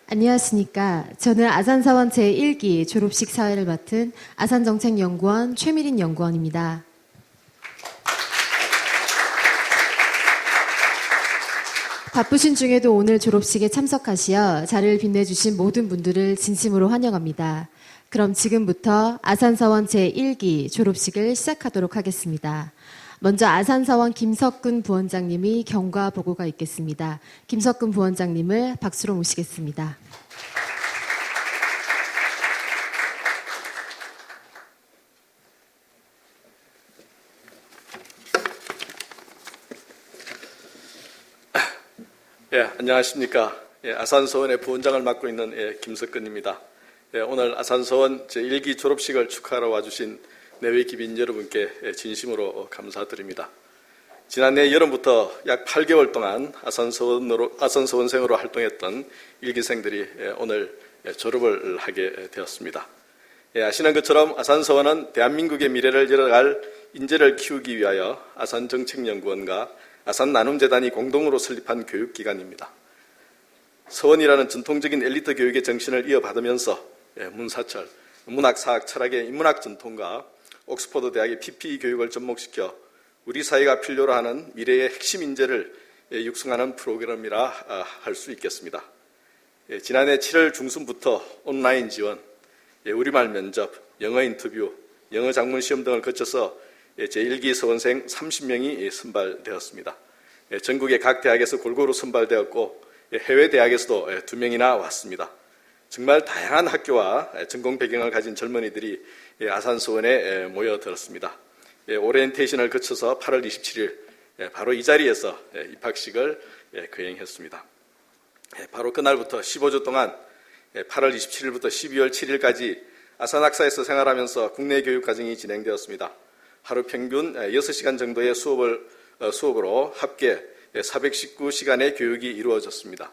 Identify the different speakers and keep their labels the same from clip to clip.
Speaker 1: 안녕하십니까. 저는 아산사원 제1기 졸업식 사회를 맡은 아산정책연구원 최미린 연구원입니다. 바쁘신 중에도 오늘 졸업식에 참석하시어 자리를 빛내주신 모든 분들을 진심으로 환영합니다. 그럼 지금부터 아산사원 제1기 졸업식을 시작하도록 하겠습니다. 먼저 아산사원 김석근 부원장님이 경과 보고가 있겠습니다. 김석근 부원장님을 박수로 모시겠습니다.
Speaker 2: 안녕하십니까. 아산서원의 부원장을 맡고 있는 김석근입니다. 오늘 아산서원 제1기 졸업식을 축하하러 와주신 내외 기빈 여러분께 진심으로 감사드립니다. 지난해 여름부터 약 8개월 동안 아산서원생으로 활동했던 1기생들이 오늘 졸업을 하게 되었습니다. 아시는 것처럼 아산서원은 대한민국의 미래를 열어갈 인재를 키우기 위하여 아산정책연구원과 아산나눔재단이 공동으로 설립한 교육기관입니다. 서원이라는 전통적인 엘리트 교육의 정신을 이어받으면서 문사철, 문학, 사학, 철학의 인문학 전통과 옥스퍼드 대학의 PPE 교육을 접목시켜 우리 사회가 필요로 하는 미래의 핵심 인재를 육성하는 프로그램이라 할 수 있겠습니다. 지난해 7월 중순부터 온라인 지원, 우리말 면접, 영어 인터뷰, 영어 장문 시험 등을 거쳐서 제1기 서원생 30명이 선발되었습니다. 전국의 각 대학에서 골고루 선발되었고 해외 대학에서도 2명이나 왔습니다. 정말 다양한 학교와 전공 배경을 가진 젊은이들이 아산서원에 모여들었습니다. 오리엔테이션을 거쳐서 8월 27일 바로 이 자리에서 입학식을 거행했습니다. 바로 그날부터 15주 동안 8월 27일부터 12월 7일까지 아산학사에서 생활하면서 국내 교육과정이 진행되었습니다. 하루 평균 6시간 정도의 수업으로 합계 419시간의 교육이 이루어졌습니다.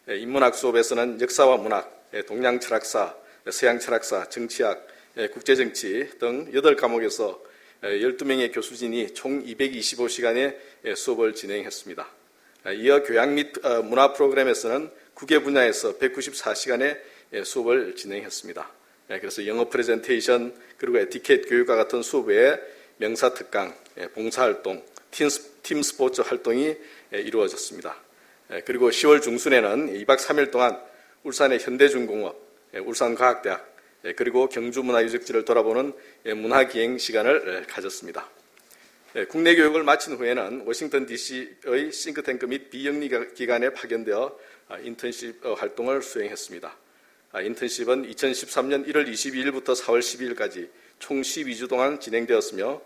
Speaker 2: 인문학 수업에서는 역사와 문학, 동양철학사, 서양철학사, 정치학, 국제정치 등 8과목에서 12명의 교수진이 총 225시간의 수업을 진행했습니다. 이어 교양 및 문화 프로그램에서는 국외 분야에서 194시간의 수업을 진행했습니다. 그래서 영어 프레젠테이션, 그리고 에티켓 교육과 같은 수업 외에 명사특강, 봉사활동, 팀 스포츠 활동이 이루어졌습니다. 그리고 10월 중순에는 2박 3일 동안 울산의 현대중공업, 울산과학대학, 그리고 경주문화유적지를 돌아보는 문화기행 시간을 가졌습니다. 국내 교육을 마친 후에는 워싱턴 DC의 싱크탱크 및 비영리 기관에 파견되어 인턴십 활동을 수행했습니다. 인턴십은 2013년 1월 22일부터 4월 12일까지 총 12주 동안 진행되었으며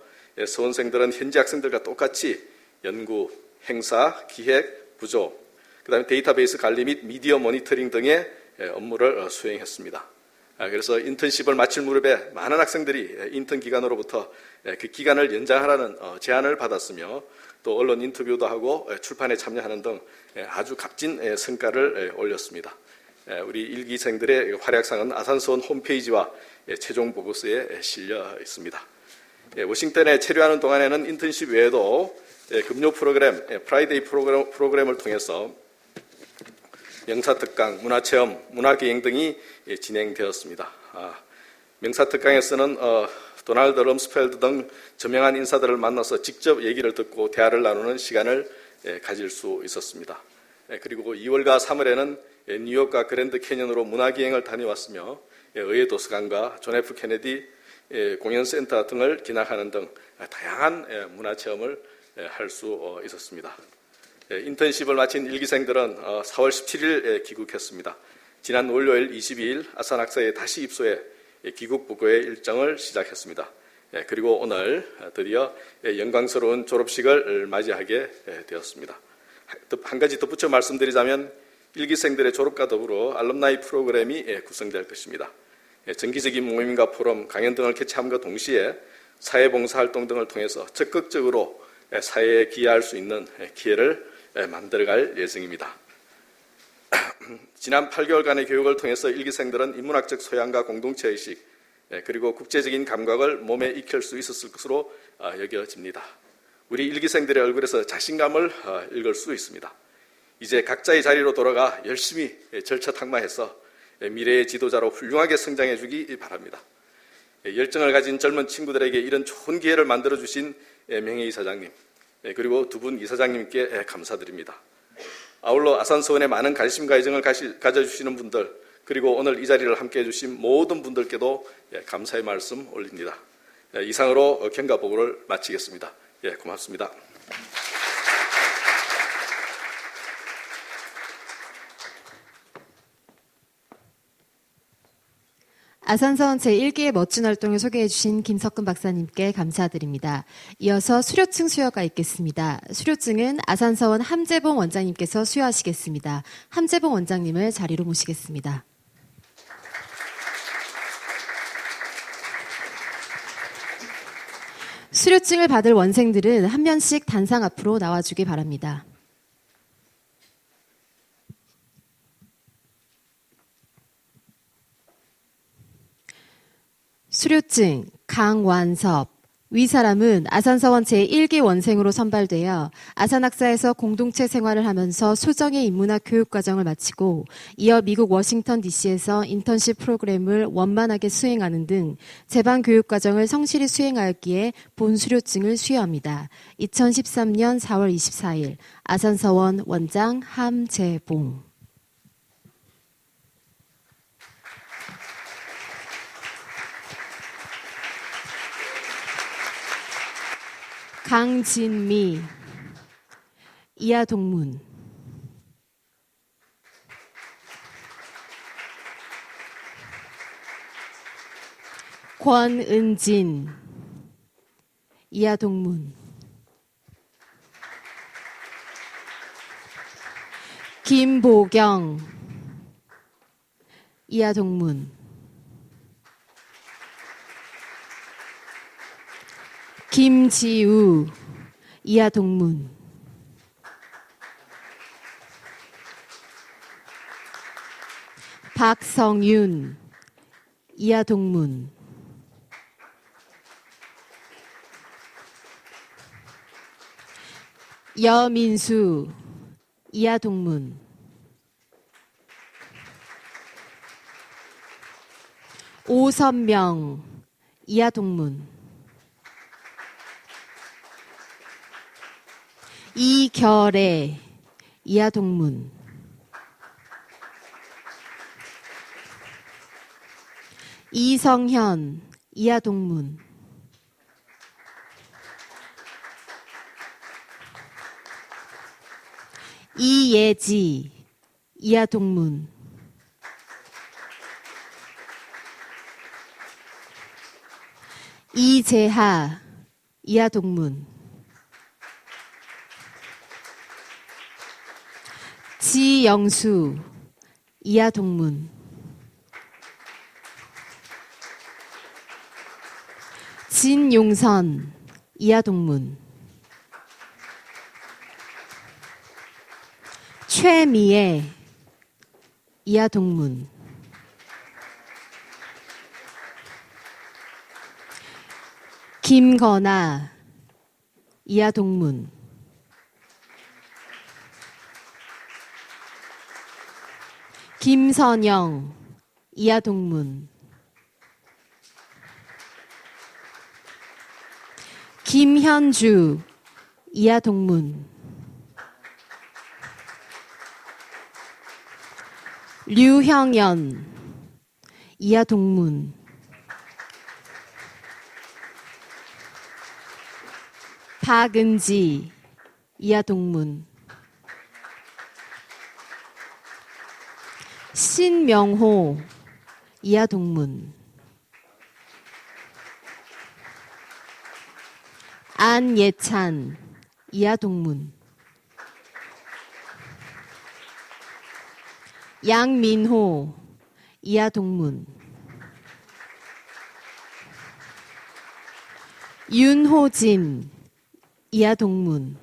Speaker 2: 서원생들은 현지 학생들과 똑같이 연구, 행사, 기획, 부조, 그다음에 데이터베이스 관리 및 미디어 모니터링 등의 업무를 수행했습니다. 그래서 인턴십을 마칠 무렵에 많은 학생들이 인턴 기간으로부터 그 기간을 연장하라는 제안을 받았으며 또 언론 인터뷰도 하고 출판에 참여하는 등 아주 값진 성과를 올렸습니다. 우리 1기생들의 활약상은 아산서원 홈페이지와 최종 보고서에 실려 있습니다. 워싱턴에 체류하는 동안에는 인턴십 외에도 금요 프로그램, 프라이데이 프로그램을 통해서 명사특강, 문화체험, 문화기행 등이 진행되었습니다. 명사특강에서는 도널드 럼스펠드 등 저명한 인사들을 만나서 직접 얘기를 듣고 대화를 나누는 시간을 가질 수 있었습니다. 그리고 2월과 3월에는 뉴욕과 그랜드 캐년으로 문화기행을 다녀왔으며 의회 도서관과 존 F 케네디 공연센터 등을 기획하는 등 다양한 문화체험을 할 수 있었습니다. 인턴십을 마친 1기생들은 4월 17일 귀국했습니다. 지난 월요일 22일 아산학사에 다시 입소해 귀국 부고의 일정을 시작했습니다. 그리고 오늘 드디어 영광스러운 졸업식을 맞이하게 되었습니다. 한 가지 덧붙여 말씀드리자면 1기생들의 졸업과 더불어 알럼나이 프로그램이 구성될 것입니다. 정기적인 모임과 포럼, 강연 등을 개최함과 동시에 사회봉사활동 등을 통해서 적극적으로 사회에 기여할 수 있는 기회를 만들어갈 예정입니다. 지난 8개월간의 교육을 통해서 1기생들은 인문학적 소양과 공동체의식, 그리고 국제적인 감각을 몸에 익힐 수 있었을 것으로 여겨집니다. 우리 1기생들의 얼굴에서 자신감을 읽을 수 있습니다. 이제 각자의 자리로 돌아가 열심히 절차탁마해서 미래의 지도자로 훌륭하게 성장해 주기 바랍니다. 열정을 가진 젊은 친구들에게 이런 좋은 기회를 만들어 주신 명예이사장님, 그리고 두 분 이사장님께 감사드립니다. 아울러 아산서원에 많은 관심과 애정을 가져주시는 분들, 그리고 오늘 이 자리를 함께해 주신 모든 분들께도 감사의 말씀 올립니다. 이상으로 경과보고를 마치겠습니다. 고맙습니다.
Speaker 1: 아산서원 제1기의 멋진 활동을 소개해 주신 김석근 박사님께 감사드립니다. 이어서 수료증 수여가 있겠습니다. 수료증은 아산서원 함재봉 원장님께서 수여하시겠습니다. 함재봉 원장님을 자리로 모시겠습니다. 수료증을 받을 원생들은 한 명씩 단상 앞으로 나와주기 바랍니다. 수료증 강완섭. 위 사람은 아산서원 제1기 원생으로 선발되어 아산학사에서 공동체 생활을 하면서 소정의 인문학 교육과정을 마치고 이어 미국 워싱턴 DC에서 인턴십 프로그램을 원만하게 수행하는 등 제반 교육과정을 성실히 수행하였기에 본 수료증을 수여합니다. 2013년 4월 24일 아산서원 원장 함재봉. 강진미. 이하동문. 권은진. 이하동문. 김보경. 이하동문. 김지우. 이하동문. 박성윤. 이하동문. 여민수. 이하동문. 오선명. 이하동문. 이결애. 이하동문. 이성현. 이하동문. 이예지. 이하동문. 이재하. 이하동문. 지영수. 이하동문. 진용선. 이하동문. 최미애. 이하동문. 김건아. 이하동문. 김선영. 이하동문. 김현주. 이하동문. 류형연. 이하동문. 박은지. 이하동문. 신명호. 이하동문. 안예찬. 이하동문. 양민호. 이하동문. 윤호진. 이하동문.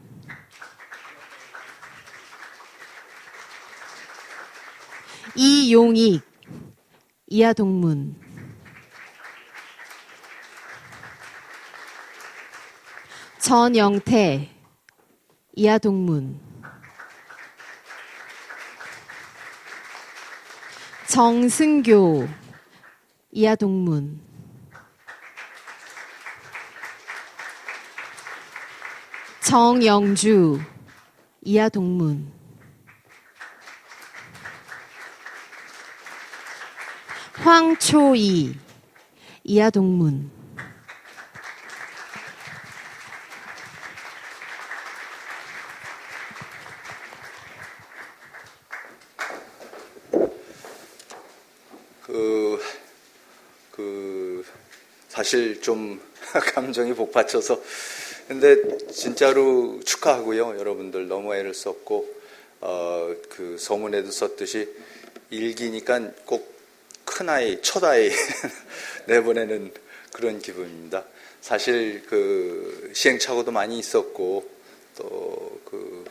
Speaker 1: 이용익. 이하동문. 전영태. 이하동문. 정승교 이하 동문, 정영주 이하 동문, 황초희 이하 동문,
Speaker 3: 사실 좀 감정이 복받쳐서 근데 진짜로 축하하고요. 여러분들 너무 애를 썼고 그 서문에도 썼듯이 일기니까 꼭 큰아이, 첫아이 내보내는 그런 기분입니다. 사실 그 시행착오도 많이 있었고 또 그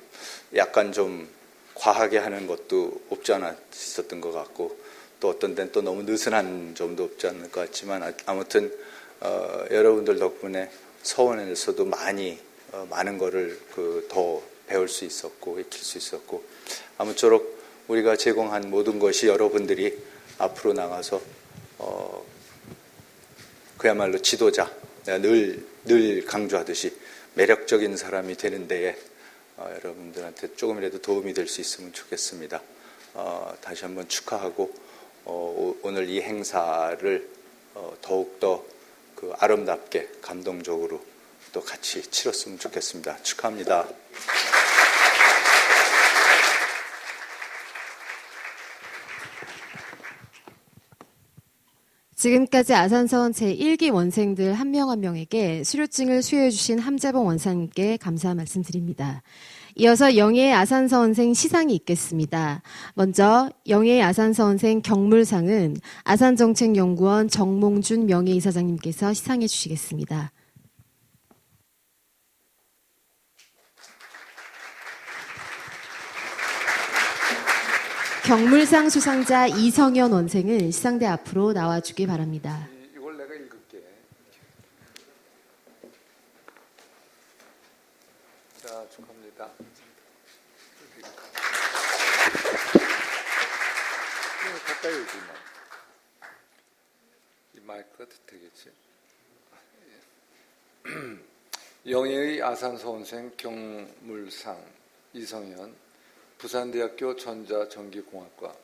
Speaker 3: 약간 좀 과하게 하는 것도 없지 않아 있었던 것 같고 또 어떤 데는 또 너무 느슨한 점도 없지 않을 것 같지만 아무튼 여러분들 덕분에 서원에서도 많은 거를 더 배울 수 있었고 익힐 수 있었고 아무쪼록 우리가 제공한 모든 것이 여러분들이 앞으로 나가서 그야말로 지도자, 내가 늘 강조하듯이 매력적인 사람이 되는 데에 여러분들한테 조금이라도 도움이 될 수 있으면 좋겠습니다. 다시 한번 축하하고 오늘 이 행사를 더욱더 그 아름답게 감동적으로 또 같이 치렀으면 좋겠습니다. 축하합니다.
Speaker 1: 지금까지 아산서원 제1기 원생들 한 명 한 명에게 수료증을 수여해 주신 함재봉 원사님께 감사 말씀드립니다. 이어서 영예의 아산서원생 시상이 있겠습니다. 먼저 영예의 아산서원생 경물상은 아산정책연구원 정몽준 명예이사장님께서 시상해 주시겠습니다. 경물상 수상자 이성현 원생은 시상대 앞으로 나와주기 바랍니다.
Speaker 4: 이걸 내가 읽을게. 자, 축하합니다. 가까이 오지 마. 이 마이크가 되겠지. 영예의 아산서원생 경물상 이성현 부산대학교 전자전기공학과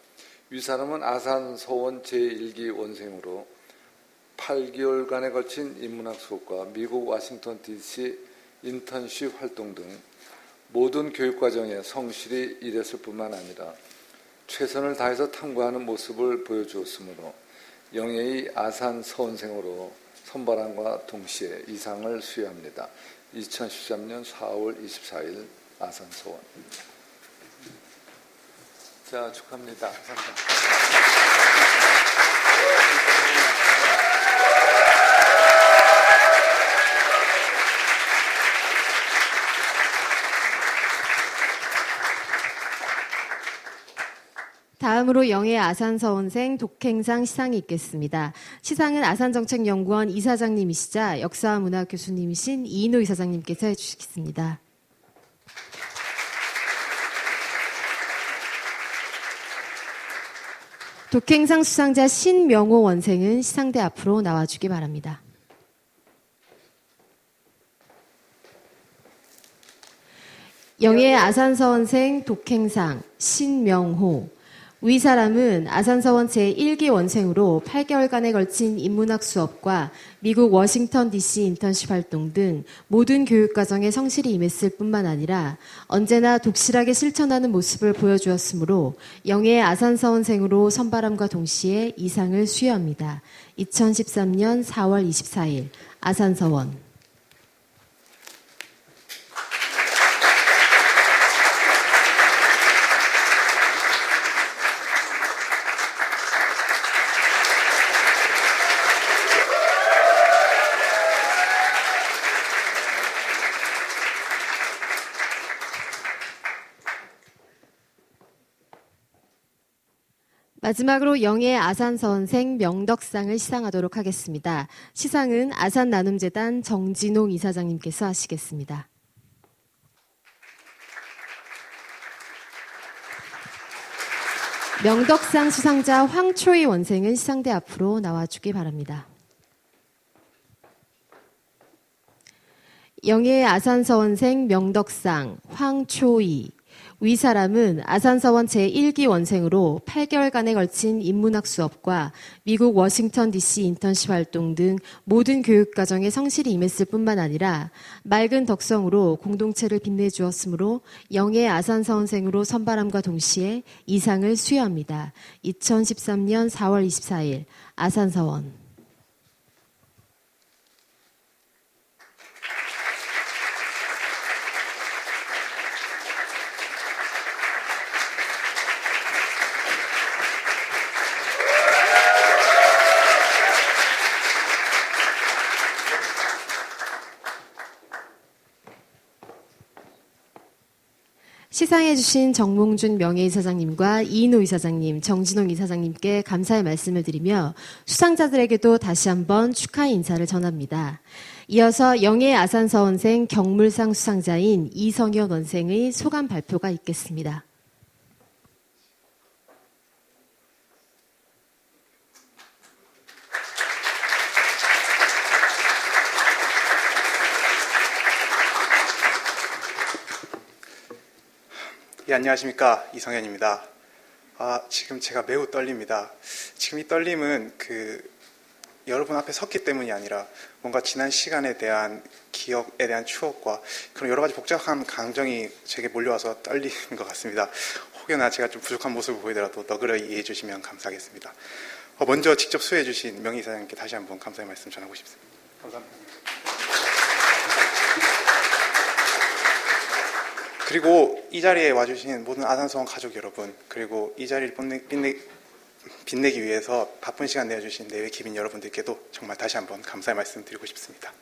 Speaker 4: 위 사람은 아산서원 제1기 원생으로 8개월간에 걸친 인문학 수업과 미국 워싱턴 DC 인턴십 활동 등 모든 교육과정에 성실히 일했을 뿐만 아니라 최선을 다해서 탐구하는 모습을 보여주었으므로 영예의 아산서원생으로 선발함과 동시에 이상을 수여합니다. 2013년 4월 24일 아산서원. 자, 축하합니다. 감사합니다.
Speaker 1: 다음으로 영예 아산서원생 독행상 시상이 있겠습니다. 시상은 아산정책연구원 이사장님이시자 역사와 문화 교수님이신 이인호 이사장님께서 해주시겠습니다. 독행상 수상자 신명호 원생은 시상대 앞으로 나와주기 바랍니다. 영예 아산서원생 독행상 신명호. 위 사람은 아산서원 제1기 원생으로 8개월간에 걸친 인문학 수업과 미국 워싱턴 DC 인턴십 활동 등 모든 교육과정에 성실히 임했을 뿐만 아니라 언제나 독실하게 실천하는 모습을 보여주었으므로 영예 아산서원생으로 선발함과 동시에 이상을 수여합니다. 2013년 4월 24일 아산서원. 마지막으로 영예 아산서원생 명덕상을 시상하도록 하겠습니다. 시상은 아산나눔재단 정진홍 이사장님께서 하시겠습니다. 명덕상 수상자 황초희 원생은 시상대 앞으로 나와주기 바랍니다. 영예 아산서원생 명덕상 황초희. 위 사람은 아산서원 제1기 원생으로 8개월간에 걸친 인문학 수업과 미국 워싱턴 DC 인턴십 활동 등 모든 교육과정에 성실히 임했을 뿐만 아니라 맑은 덕성으로 공동체를 빛내주었으므로 영예 아산서원생으로 선발함과 동시에 이 상을 수여합니다. 2013년 4월 24일 아산서원. 시상해주신 정몽준 명예이사장님과 이인호 이사장님, 정진홍 이사장님께 감사의 말씀을 드리며 수상자들에게도 다시 한번 축하의 인사를 전합니다. 이어서 영예 아산서원생 경물상 수상자인 이성현 원생의 소감 발표가 있겠습니다.
Speaker 5: 예, 안녕하십니까. 이성현입니다. 지금 제가 매우 떨립니다. 지금 이 떨림은 여러분 앞에 섰기 때문이 아니라 뭔가 지난 시간에 대한 기억에 대한 추억과 그런 여러 가지 복잡한 감정이 제게 몰려와서 떨리는 것 같습니다. 혹여나 제가 좀 부족한 모습을 보이더라도 너그러이 이해해 주시면 감사하겠습니다. 먼저 직접 수혜해 주신 명의사장님께 다시 한번 감사의 말씀 전하고 싶습니다. 감사합니다. 그리고 이 자리에 와주신 모든 아산서원 가족 여러분, 그리고 이 자리를 빛내기 위해서 바쁜 시간 내어주신 내외 기빈 여러분들께도 정말 다시 한번 감사의 말씀 드리고 싶습니다.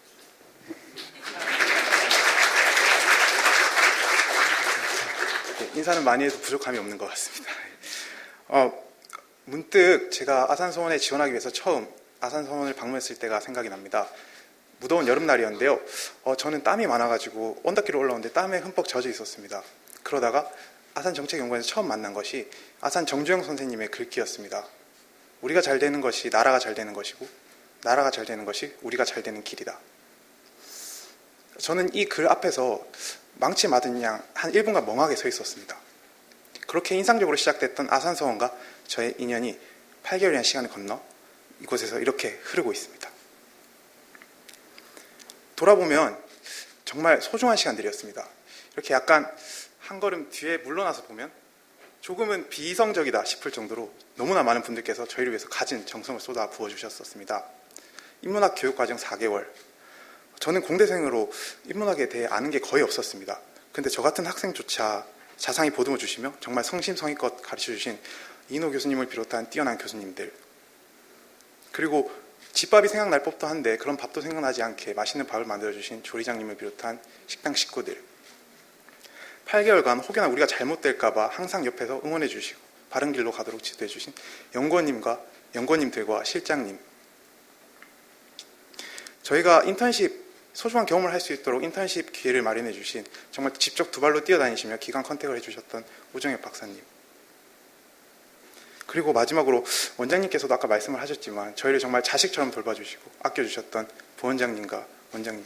Speaker 5: 인사는 많이 해도 부족함이 없는 것 같습니다. 문득 제가 아산서원에 지원하기 위해서 처음 아산서원을 방문했을 때가 생각이 납니다. 무더운 여름날이었는데요. 저는 땀이 많아가지고 언덕길을 올라오는데 땀에 흠뻑 젖어 있었습니다. 그러다가 아산정책연구원에서 처음 만난 것이 아산 정주영 선생님의 글귀였습니다. 우리가 잘 되는 것이 나라가 잘 되는 것이고 나라가 잘 되는 것이 우리가 잘 되는 길이다. 저는 이 글 앞에서 망치 맞은 양 한 1분간 멍하게 서 있었습니다. 그렇게 인상적으로 시작됐던 아산서원과 저의 인연이 8개월이라는 시간을 건너 이곳에서 이렇게 흐르고 있습니다. 돌아보면 정말 소중한 시간들이었습니다. 이렇게 약간 한 걸음 뒤에 물러나서 보면 조금은 비이성적이다 싶을 정도로 너무나 많은 분들께서 저희를 위해서 가진 정성을 쏟아 부어주셨었습니다. 인문학 교육과정 4개월. 저는 공대생으로 인문학에 대해 아는 게 거의 없었습니다. 근데 저 같은 학생조차 자상히 보듬어 주시며 정말 성심성의껏 가르쳐 주신 이인호 교수님을 비롯한 뛰어난 교수님들, 그리고 집밥이 생각날 법도 한데 그런 밥도 생각나지 않게 맛있는 밥을 만들어주신 조리장님을 비롯한 식당 식구들, 8개월간 혹여나 우리가 잘못될까봐 항상 옆에서 응원해 주시고 바른 길로 가도록 지도해 주신 연구원님들과 실장님, 저희가 인턴십 소중한 경험을 할 수 있도록 인턴십 기회를 마련해 주신 정말 직접 두 발로 뛰어다니시며 기관 컨택을 해주셨던 우정혁 박사님, 그리고 마지막으로 원장님께서도 아까 말씀을 하셨지만 저희를 정말 자식처럼 돌봐주시고 아껴주셨던 부원장님과 원장님,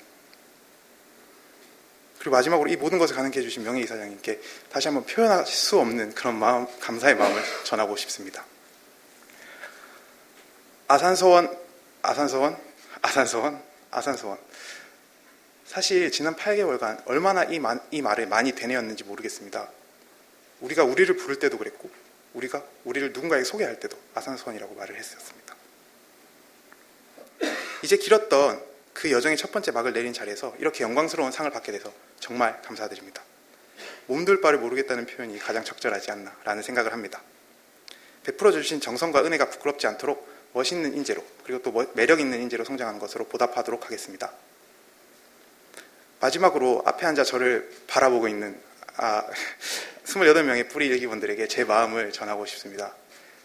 Speaker 5: 그리고 마지막으로 이 모든 것을 가능케 해주신 명예이사장님께 다시 한번 표현할 수 없는 그런 마음, 감사의 마음을 전하고 싶습니다. 아산서원. 사실 지난 8개월간 얼마나 이 말을 많이 되뇌었는지 모르겠습니다. 우리가 우리를 부를 때도 그랬고 우리가 우리를 누군가에게 소개할 때도 아산서원이라고 말을 했었습니다. 이제 길었던 그 여정의 첫 번째 막을 내린 자리에서 이렇게 영광스러운 상을 받게 돼서 정말 감사드립니다. 몸둘 바를 모르겠다는 표현이 가장 적절하지 않나 라는 생각을 합니다. 베풀어 주신 정성과 은혜가 부끄럽지 않도록 멋있는 인재로, 그리고 또 매력 있는 인재로 성장하는 것으로 보답하도록 하겠습니다. 마지막으로 앞에 앉아 저를 바라보고 있는 28명의 뿌리 일기분들에게 제 마음을 전하고 싶습니다.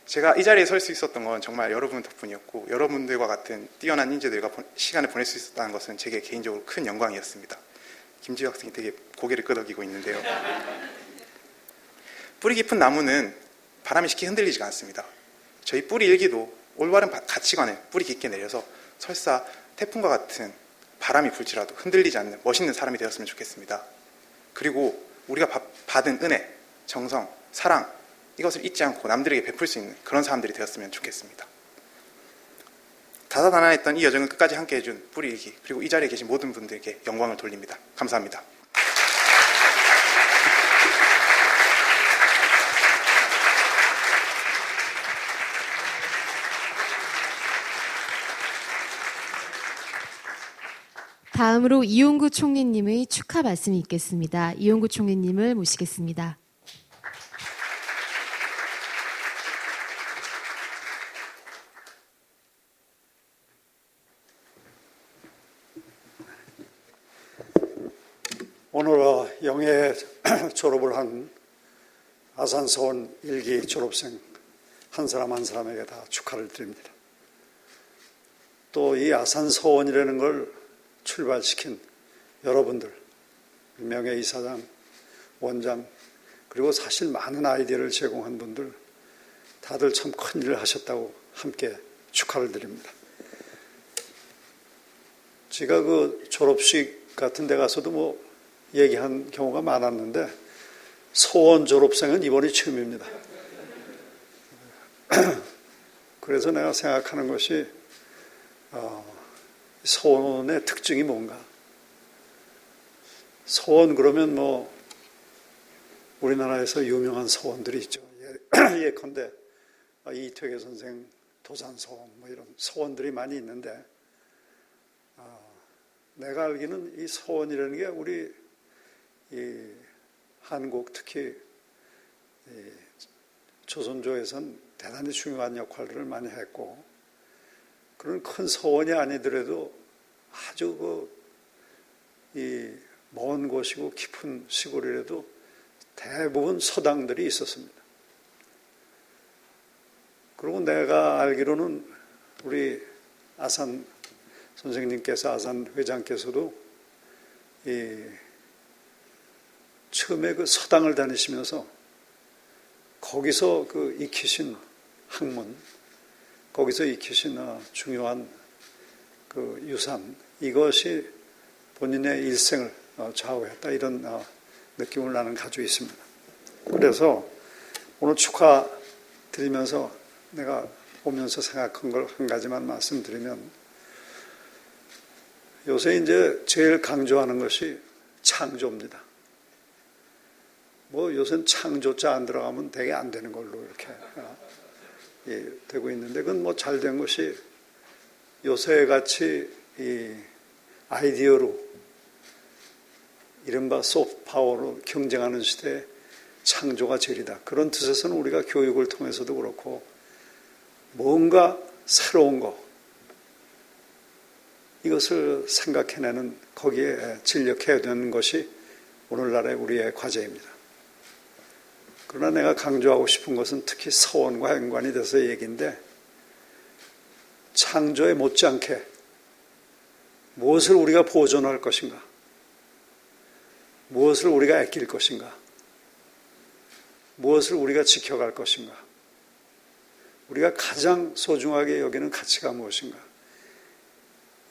Speaker 5: 제가 이 자리에 설 수 있었던 건 정말 여러분 덕분이었고 여러분들과 같은 뛰어난 인재들과 시간을 보낼 수 있었다는 것은 제게 개인적으로 큰 영광이었습니다. 김지우 학생이 되게 고개를 끄덕이고 있는데요. 뿌리 깊은 나무는 바람이 쉽게 흔들리지가 않습니다. 저희 뿌리 일기도 올바른 가치관에 뿌리 깊게 내려서 설사 태풍과 같은 바람이 불지라도 흔들리지 않는 멋있는 사람이 되었으면 좋겠습니다. 그리고 우리가 받은 은혜, 정성, 사랑 이것을 잊지 않고 남들에게 베풀 수 있는 그런 사람들이 되었으면 좋겠습니다. 다사다난했던 이 여정을 끝까지 함께 해준 뿌리 일기 그리고 이 자리에 계신 모든 분들께 영광을 돌립니다. 감사합니다.
Speaker 1: 다음으로 이용구 총리님의 축하 말씀이 있겠습니다. 이용구 총리님을 모시겠습니다.
Speaker 6: 오늘 영예 졸업을 한 아산서원 1기 졸업생 한 사람 한 사람에게 다 축하를 드립니다. 또 이 아산서원이라는 걸 출발시킨 여러분들, 명예이사장, 원장, 그리고 사실 많은 아이디어를 제공한 분들 다들 참 큰 일을 하셨다고 함께 축하를 드립니다. 제가 그 졸업식 같은 데 가서도 뭐 얘기한 경우가 많았는데 서원 졸업생은 이번이 처음입니다. 그래서 내가 생각하는 것이 서원의 특징이 뭔가? 서원 그러면 뭐 우리나라에서 유명한 서원들이 있죠. 예컨대 이태계 선생 도산서원 뭐 이런 서원들이 많이 있는데 내가 알기는 이 서원이라는 게 우리 이 한국 특히 이 조선조에선 대단히 중요한 역할을 많이 했고 그런 큰 서원이 아니더라도 아주 이 먼 곳이고 깊은 시골이라도 대부분 서당들이 있었습니다. 그리고 내가 알기로는 우리 아산 선생님께서 아산 회장께서도 이 처음에 그 서당을 다니시면서 거기서 그 익히신 학문, 거기서 익히신 중요한 그 유산, 이것이 본인의 일생을 좌우했다 이런 느낌을 나는 가지고 있습니다. 그래서 오늘 축하드리면서 내가 오면서 생각한 걸 한 가지만 말씀드리면 요새 이제 제일 강조하는 것이 창조입니다. 뭐 요새는 창조자 안 들어가면 되게 안 되는 걸로 이렇게 되고 있는데 그건 뭐 잘된 것이 요새 같이 이 아이디어로 이른바 소프트 파워로 경쟁하는 시대에 창조가 제일이다. 그런 뜻에서는 우리가 교육을 통해서도 그렇고 뭔가 새로운 거 이것을 생각해내는 거기에 진력해야 되는 것이 오늘날의 우리의 과제입니다. 그러나 내가 강조하고 싶은 것은 특히 서원과 연관이 돼서 얘기인데 창조에 못지않게 무엇을 우리가 보존할 것인가, 무엇을 우리가 아낄 것인가, 무엇을 우리가 지켜갈 것인가, 우리가 가장 소중하게 여기는 가치가 무엇인가,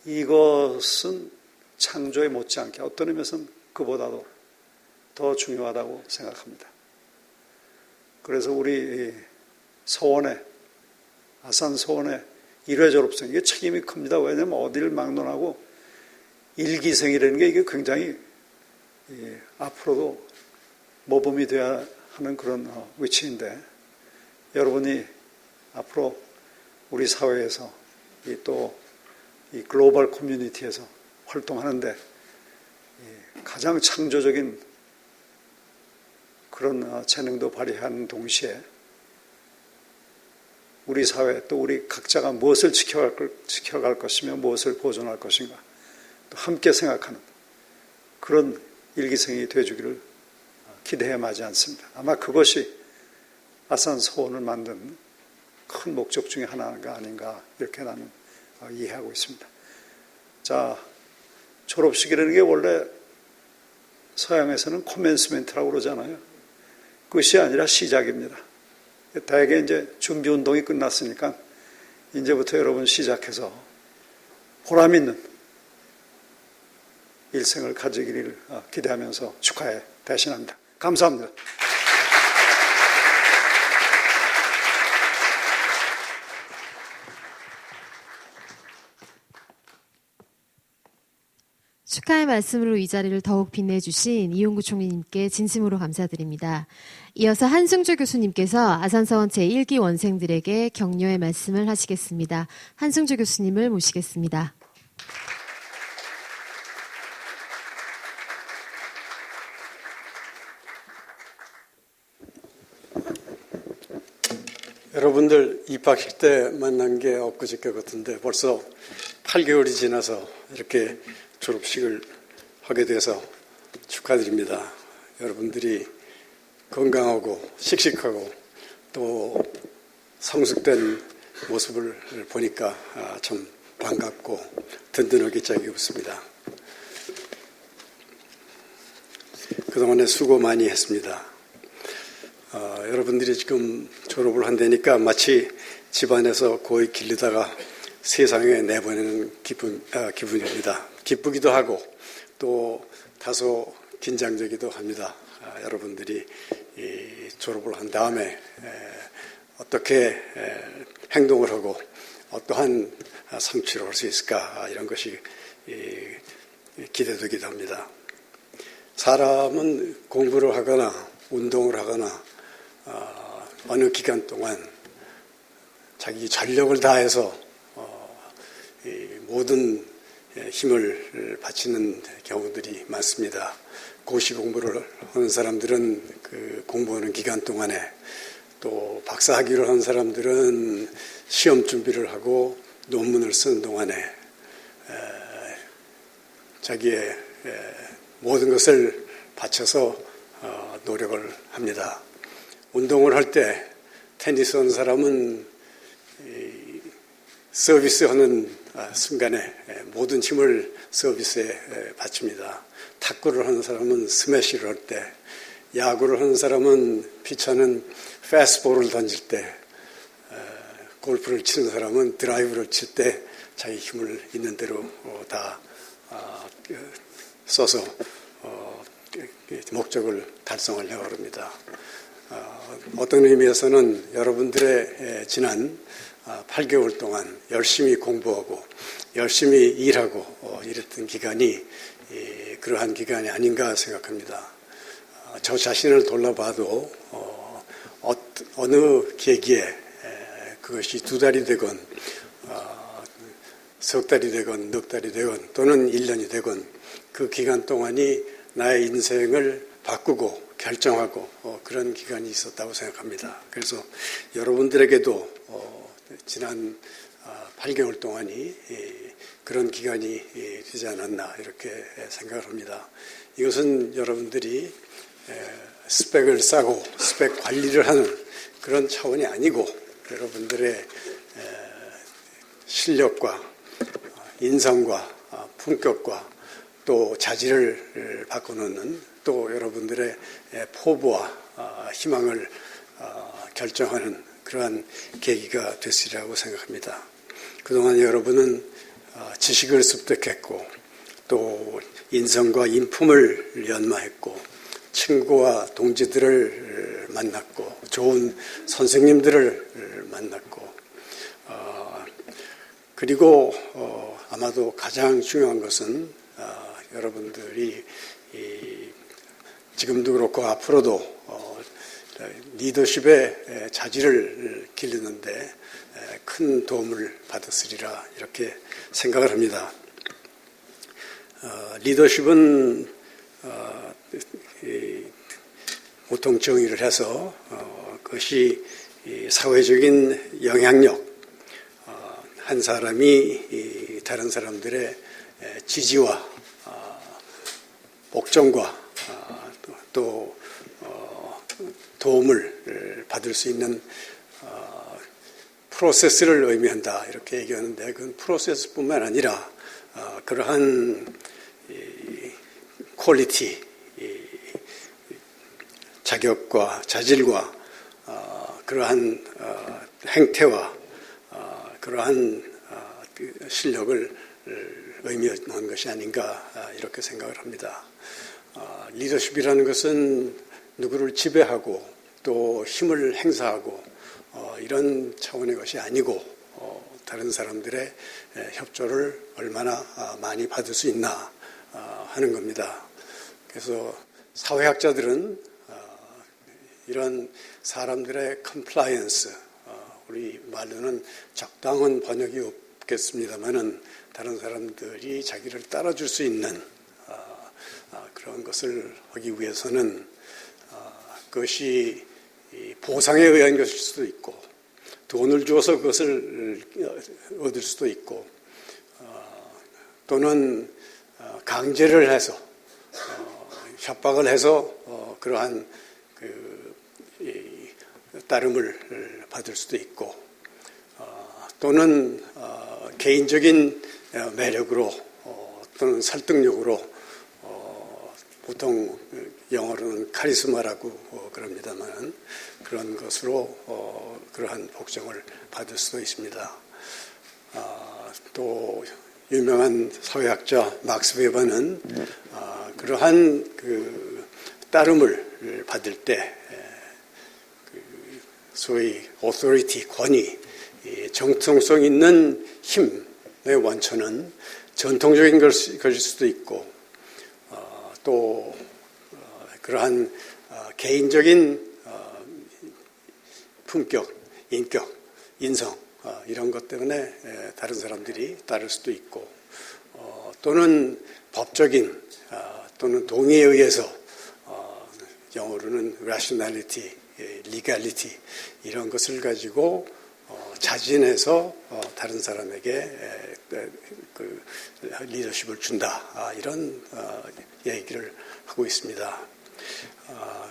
Speaker 6: 이것은 창조에 못지않게 어떤 의미에서는 그보다도 더 중요하다고 생각합니다. 그래서 우리 서원에 아산 서원의 1회 졸업생 이게 책임이 큽니다. 왜냐하면 어디를 막론하고 일기생이라는 게 이게 굉장히 앞으로도 모범이 되어야 하는 그런 위치인데 여러분이 앞으로 우리 사회에서 또 이 글로벌 커뮤니티에서 활동하는데 가장 창조적인 그런 재능도 발휘하는 동시에 우리 사회 또 우리 각자가 무엇을 지켜갈 것이며 무엇을 보존할 것인가 또 함께 생각하는 그런 일기생이 되어주기를 기대해 마지 않습니다. 아마 그것이 아산 서원을 만든 큰 목적 중에 하나가 아닌가 이렇게 나는 이해하고 있습니다. 자, 졸업식이라는 게 원래 서양에서는 코멘스멘트라고 그러잖아요. 그것이 아니라 시작입니다. 대개 이제 준비 운동이 끝났으니까 이제부터 여러분 시작해서 보람 있는 일생을 가지기를 기대하면서 축하해 대신합니다. 감사합니다.
Speaker 1: 축하의 말씀으로 이 자리를 더욱 빛내주신 이용구 총리님께 진심으로 감사드립니다. 이어서 한승주 교수님께서 아산서원 제1기 원생들에게 격려의 말씀을 하시겠습니다. 한승주 교수님을 모시겠습니다.
Speaker 7: 여러분들 입학식 때 만난 게 엊그저께 같은데 벌써 8개월이 지나서 이렇게 졸업식을 하게 돼서 축하드립니다. 여러분들이 건강하고 씩씩하고 또 성숙된 모습을 보니까 참 반갑고 든든하게 짝이 없습니다. 그동안에 수고 많이 했습니다. 여러분들이 지금 졸업을 한다니까 마치 집안에서 고이 길르다가 세상에 내보내는 기분입니다. 기쁘기도 하고 또 다소 긴장되기도 합니다. 여러분들이 졸업을 한 다음에 어떻게 행동을 하고 어떠한 성취를 할 수 있을까 이런 것이 기대되기도 합니다. 사람은 공부를 하거나 운동을 하거나 어느 기간 동안 자기 전력을 다해서 모든 힘을 바치는 경우들이 많습니다. 고시 공부를 하는 사람들은 그 공부하는 기간 동안에 또 박사학위를 하는 사람들은 시험 준비를 하고 논문을 쓰는 동안에 자기의 모든 것을 바쳐서 노력을 합니다. 운동을 할 때 테니스 하는 사람은 서비스하는 순간에 모든 힘을 서비스에 바칩니다. 탁구를 하는 사람은 스매시를 할 때, 야구를 하는 사람은 피차는 패스트볼을 던질 때, 골프를 치는 사람은 드라이브를 칠 때 자기 힘을 있는 대로 다 써서 목적을 달성하려고 합니다. 어떤 의미에서는 여러분들의 지난 8개월 동안 열심히 공부하고 열심히 일하고 이랬던 기간이 그러한 기간이 아닌가 생각합니다. 저 자신을 돌아봐도 어느 계기에 그것이 2달이 되건 석 달이 되건 넉 달이 되건 또는 1년이 되건 그 기간 동안이 나의 인생을 바꾸고 결정하고 그런 기간이 있었다고 생각합니다. 그래서 여러분들에게도 지난 8개월 동안이 그런 기간이 되지 않았나 이렇게 생각을 합니다. 이것은 여러분들이 스펙을 쌓고 스펙 관리를 하는 그런 차원이 아니고 여러분들의 실력과 인성과 품격과 또 자질을 바꿔놓는 또 여러분들의 포부와 희망을 결정하는 그러한 계기가 됐으리라고 생각합니다. 그동안 여러분은 지식을 습득했고 또 인성과 인품을 연마했고 친구와 동지들을 만났고 좋은 선생님들을 만났고 그리고 아마도 가장 중요한 것은 여러분들이 지금도 그렇고 앞으로도 리더십의 자질을 기르는데 큰 도움을 받았으리라 이렇게 생각을 합니다. 리더십은 보통 정의를 해서 그것이 사회적인 영향력, 한 사람이 다른 사람들의 지지와 복종과 또 도움을 받을 수 있는 프로세스를 의미한다 이렇게 얘기하는데 그건 프로세스뿐만 아니라 그러한 퀄리티, 자격과 자질과 그러한 행태와 그러한 그 실력을 의미하는 것이 아닌가 이렇게 생각을 합니다. 리더십이라는 것은 누구를 지배하고 또 힘을 행사하고 이런 차원의 것이 아니고 다른 사람들의 협조를 얼마나 많이 받을 수 있나 하는 겁니다. 그래서 사회학자들은 이런 사람들의 컴플라이언스, 우리 말로는 적당한 번역이 없겠습니다만은 다른 사람들이 자기를 따라줄 수 있는 그런 것을 하기 위해서는 그것이 보상에 의한 것일 수도 있고 돈을 주어서 그것을 얻을 수도 있고 또는 강제를 해서 협박을 해서 그러한 따름을 받을 수도 있고 또는 개인적인 매력으로 또는 설득력으로 보통 영어로는 카리스마라고 그럽니다만 그런 것으로 그러한 복종을 받을 수도 있습니다. 또 유명한 사회학자 막스 웨버는 그러한 그 따름을 받을 때 소위 authority, 권위, 정통성 있는 힘의 원천은 전통적인 것일 수도 있고 또 그러한 개인적인 품격, 인격, 인성 이런 것 때문에 다른 사람들이 따를 수도 있고 또는 법적인 또는 동의에 의해서 영어로는 rationality, legality 이런 것을 가지고 자진해서 다른 사람에게 그 리더십을 준다 이런 얘기를 하고 있습니다.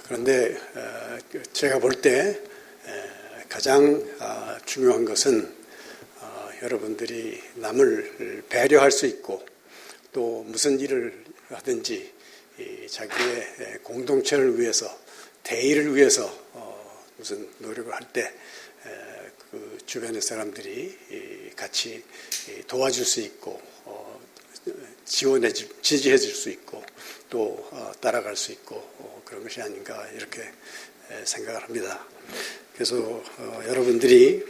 Speaker 7: 그런데 제가 볼 때 가장 중요한 것은 여러분들이 남을 배려할 수 있고 또 무슨 일을 하든지 자기의 공동체를 위해서 대의를 위해서 무슨 노력을 할 때 그 주변의 사람들이 같이 도와줄 수 있고 지지해 줄 수 있고 또 따라갈 수 있고 그런 것이 아닌가 이렇게 생각을 합니다. 그래서 여러분들이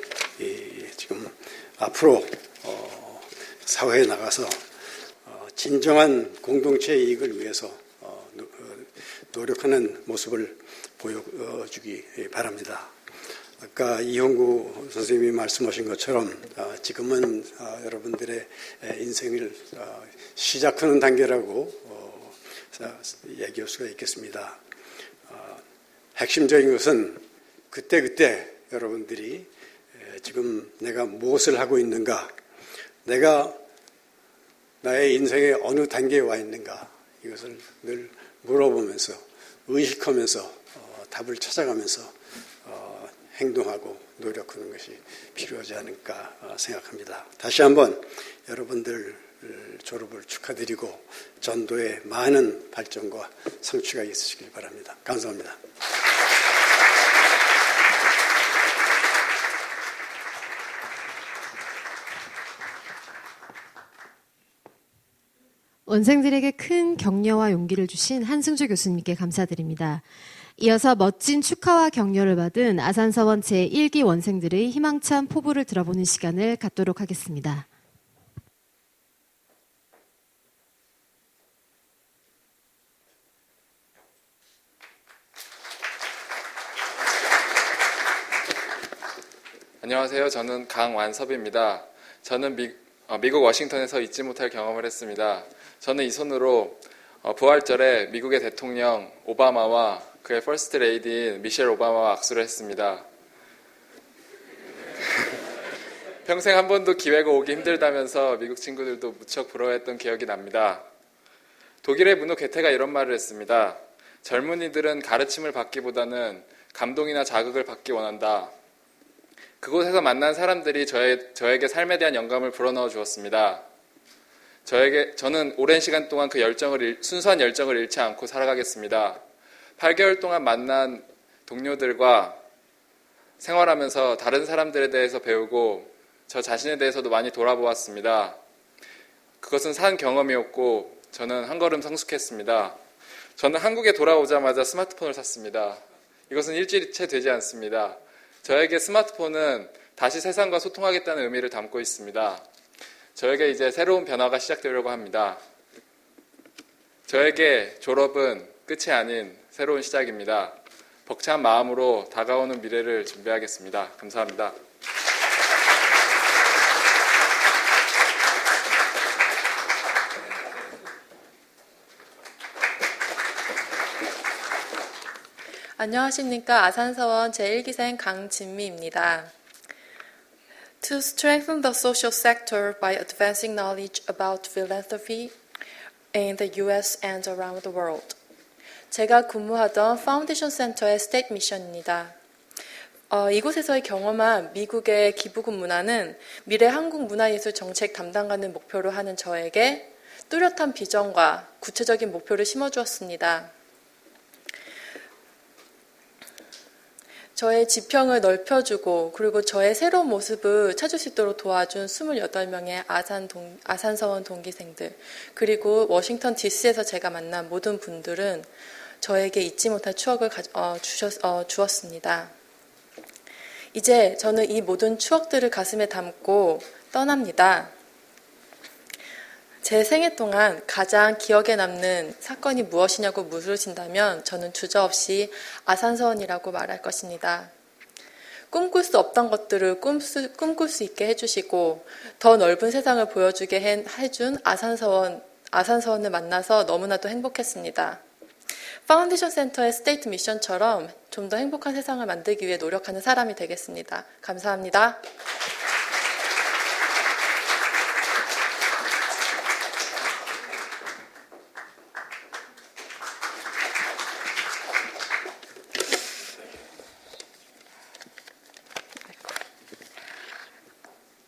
Speaker 7: 지금 앞으로 사회에 나가서 진정한 공동체의 이익을 위해서 노력하는 모습을 보여주기 바랍니다. 아까 이형구 선생님이 말씀하신 것처럼 지금은 여러분들의 인생을 시작하는 단계라고 얘기할 수가 있겠습니다. 핵심적인 것은 그때그때 여러분들이 지금 내가 무엇을 하고 있는가, 내가 나의 인생의 어느 단계에 와 있는가 이것을 늘 물어보면서 의식하면서 답을 찾아가면서 행동하고 노력하는 것이 필요하지 않을까 생각합니다. 다시 한번 여러분들 졸업을 축하드리고 전도에 많은 발전과 성취가 있으시길 바랍니다. 감사합니다.
Speaker 1: 원생들에게 큰 격려와 용기를 주신 한승주 교수님께 감사드립니다. 이어서 멋진 축하와 격려를 받은 아산서원 제1기 원생들의 희망찬 포부를 들어보는 시간을 갖도록 하겠습니다.
Speaker 8: 안녕하세요. 저는 강완섭입니다. 저는 미국 워싱턴에서 잊지 못할 경험을 했습니다. 저는 이 손으로 부활절에 미국의 대통령 오바마와 그의 퍼스트 레이디인 미셸 오바마와 악수를 했습니다. 평생 한 번도 기회가 오기 힘들다면서 미국 친구들도 무척 부러워했던 기억이 납니다. 독일의 문호 게테가 이런 말을 했습니다. 젊은이들은 가르침을 받기보다는 감동이나 자극을 받기 원한다. 그곳에서 만난 사람들이 저에게 삶에 대한 영감을 불어넣어 주었습니다. 저는 오랜 시간 동안 그 순수한 열정을 잃지 않고 살아가겠습니다. 8개월 동안 만난 동료들과 생활하면서 다른 사람들에 대해서 배우고 저 자신에 대해서도 많이 돌아보았습니다. 그것은 산 경험이었고 저는 한 걸음 성숙했습니다. 저는 한국에 돌아오자마자 스마트폰을 샀습니다. 이것은 일주일째 되지 않습니다. 저에게 스마트폰은 다시 세상과 소통하겠다는 의미를 담고 있습니다. 저에게 이제 새로운 변화가 시작되려고 합니다. 저에게 졸업은 끝이 아닌 새로운 시작입니다. 벅찬 마음으로 다가오는 미래를 준비하겠습니다. 감사합니다.
Speaker 9: 안녕하십니까. 아산서원 제1기생 강진미입니다. To strengthen the social sector by advancing knowledge about philanthropy in the US and around the world. 제가 근무하던 파운데이션 센터의 스테이트 미션입니다. 이곳에서의 경험한 미국의 기부금 문화는 미래 한국 문화예술 정책 담당관을 목표로 하는 저에게 뚜렷한 비전과 구체적인 목표를 심어주었습니다. 저의 지평을 넓혀주고 그리고 저의 새로운 모습을 찾을 수 있도록 도와준 28명의 아산서원 동기생들 그리고 워싱턴 DC에서 제가 만난 모든 분들은 저에게 잊지 못할 추억을 주었습니다. 이제 저는 이 모든 추억들을 가슴에 담고 떠납니다. 제 생애 동안 가장 기억에 남는 사건이 무엇이냐고 물으신다면 저는 주저없이 아산서원이라고 말할 것입니다. 꿈꿀 수 없던 것들을 꿈꿀 수 있게 해주시고 더 넓은 세상을 보여주게 해준 아산서원을 만나서 너무나도 행복했습니다. 파운데이션 센터의 스테이트 미션처럼 좀 더 행복한 세상을 만들기 위해 노력하는 사람이 되겠습니다. 감사합니다.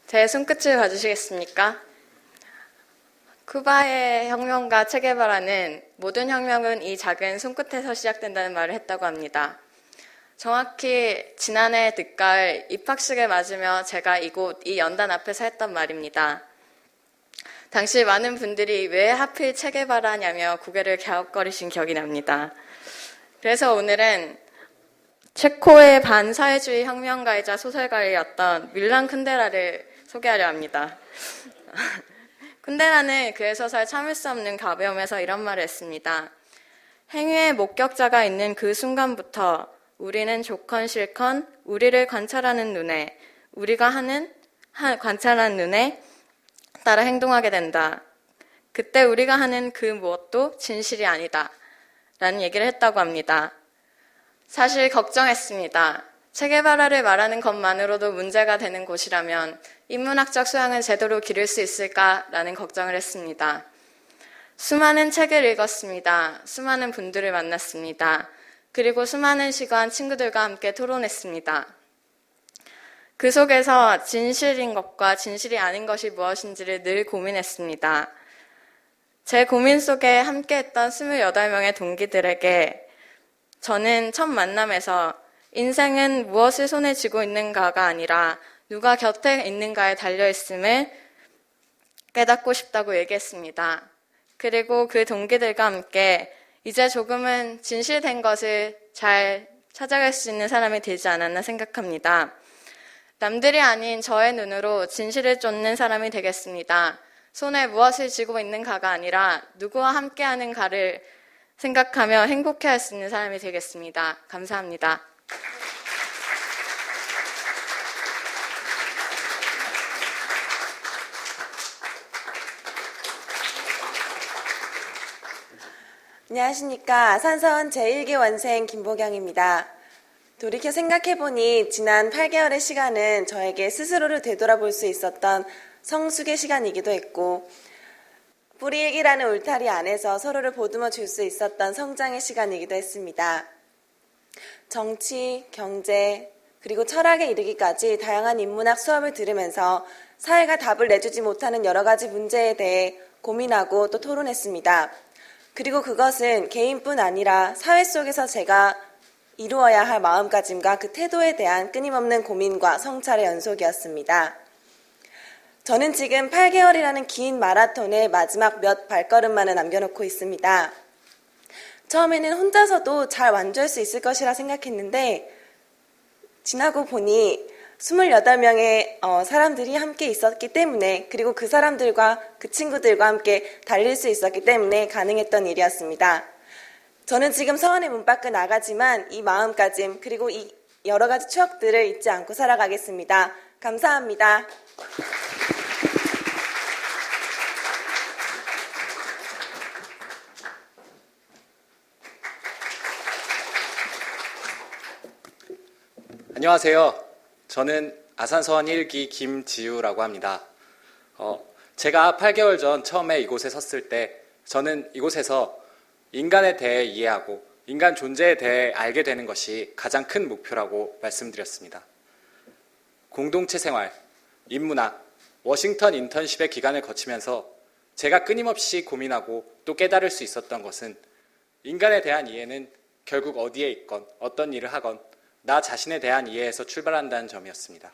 Speaker 10: 제 손끝을 봐주시겠습니까? 쿠바의 혁명가 체게바라는 모든 혁명은 이 작은 손끝에서 시작된다는 말을 했다고 합니다. 정확히 지난해 늦가을 입학식을 맞으며 제가 이곳 이 연단 앞에서 했던 말입니다. 당시 많은 분들이 왜 하필 체게바라냐며 고개를 갸웃거리신 기억이 납니다. 그래서 오늘은 체코의 반사회주의 혁명가이자 소설가였던 밀란 쿤데라를 소개하려 합니다. 쿤데라는 그의 소설 참을 수 없는 가벼움에서 이런 말을 했습니다. 행위의 목격자가 있는 그 순간부터 우리는 좋건 싫건 우리를 관찰하는 눈에 우리가 관찰하는 눈에 따라 행동하게 된다. 그때 우리가 하는 그 무엇도 진실이 아니다. 라는 얘기를 했다고 합니다. 사실 걱정했습니다. 체게바라를 말하는 것만으로도 문제가 되는 곳이라면 인문학적 소양을 제대로 기를 수 있을까라는 걱정을 했습니다. 수많은 책을 읽었습니다. 수많은 분들을 만났습니다. 그리고 수많은 시간 친구들과 함께 토론했습니다. 그 속에서 진실인 것과 진실이 아닌 것이 무엇인지를 늘 고민했습니다. 제 고민 속에 함께했던 28명의 동기들에게 저는 첫 만남에서 인생은 무엇을 손에 쥐고 있는가가 아니라 누가 곁에 있는가에 달려있음을 깨닫고 싶다고 얘기했습니다. 그리고 그 동기들과 함께 이제 조금은 진실된 것을 잘 찾아갈 수 있는 사람이 되지 않았나 생각합니다. 남들이 아닌 저의 눈으로 진실을 쫓는 사람이 되겠습니다. 손에 무엇을 쥐고 있는가가 아니라 누구와 함께하는가를 생각하며 행복해할 수 있는 사람이 되겠습니다. 감사합니다.
Speaker 11: 안녕하십니까. 아산서원 제1기 원생 김보경입니다. 돌이켜 생각해보니 지난 8개월의 시간은 저에게 스스로를 되돌아볼 수 있었던 성숙의 시간이기도 했고 뿌리일기라는 울타리 안에서 서로를 보듬어 줄 수 있었던 성장의 시간이기도 했습니다. 정치, 경제, 그리고 철학에 이르기까지 다양한 인문학 수업을 들으면서 사회가 답을 내주지 못하는 여러 가지 문제에 대해 고민하고 또 토론했습니다. 그리고 그것은 개인뿐 아니라 사회 속에서 제가 이루어야 할 마음가짐과 그 태도에 대한 끊임없는 고민과 성찰의 연속이었습니다. 저는 지금 8개월이라는 긴 마라톤의 마지막 몇 발걸음만을 남겨놓고 있습니다. 처음에는 혼자서도 잘 완주할 수 있을 것이라 생각했는데 지나고 보니 28명의 사람들이 함께 있었기 때문에, 그리고 그 사람들과 그 친구들과 함께 달릴 수 있었기 때문에 가능했던 일이었습니다. 저는 지금 서원의 문 밖을 나가지만 이 마음가짐 그리고 이 여러 가지 추억들을 잊지 않고 살아가겠습니다. 감사합니다.
Speaker 12: 안녕하세요. 저는 아산서원 1기 김지우라고 합니다. 제가 8개월 전 처음에 이곳에 섰을 때 저는 이곳에서 인간에 대해 이해하고 인간 존재에 대해 알게 되는 것이 가장 큰 목표라고 말씀드렸습니다. 공동체 생활, 인문학, 워싱턴 인턴십의 기간을 거치면서 제가 끊임없이 고민하고 또 깨달을 수 있었던 것은 인간에 대한 이해는 결국 어디에 있건 어떤 일을 하건 나 자신에 대한 이해에서 출발한다는 점이었습니다.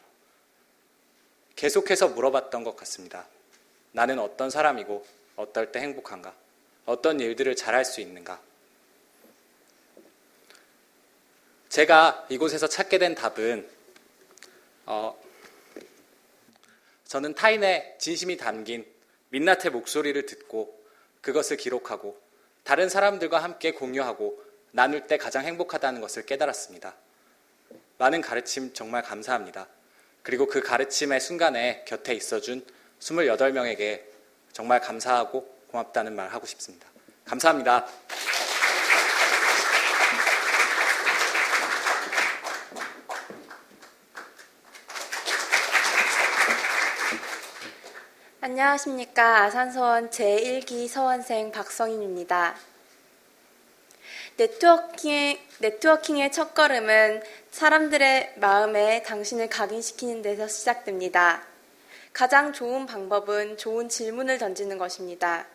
Speaker 12: 계속해서 물어봤던 것 같습니다. 나는 어떤 사람이고 어떨 때 행복한가? 어떤 일들을 잘할 수 있는가? 제가 이곳에서 찾게 된 답은 저는 타인의 진심이 담긴 민낯의 목소리를 듣고 그것을 기록하고 다른 사람들과 함께 공유하고 나눌 때 가장 행복하다는 것을 깨달았습니다. 많은 가르침 정말 감사합니다. 그리고 그 가르침의 순간에 곁에 있어준 28명에게 정말 감사하고 고맙다는 말 하고 싶습니다. 감사합니다.
Speaker 13: 안녕하십니까. 아산서원 제1기 서원생 박성인입니다. 네트워킹의 첫걸음은 사람들의 마음에 당신을 각인시키는 데서 시작됩니다. 가장 좋은 방법은 좋은 질문을 던지는 것입니다.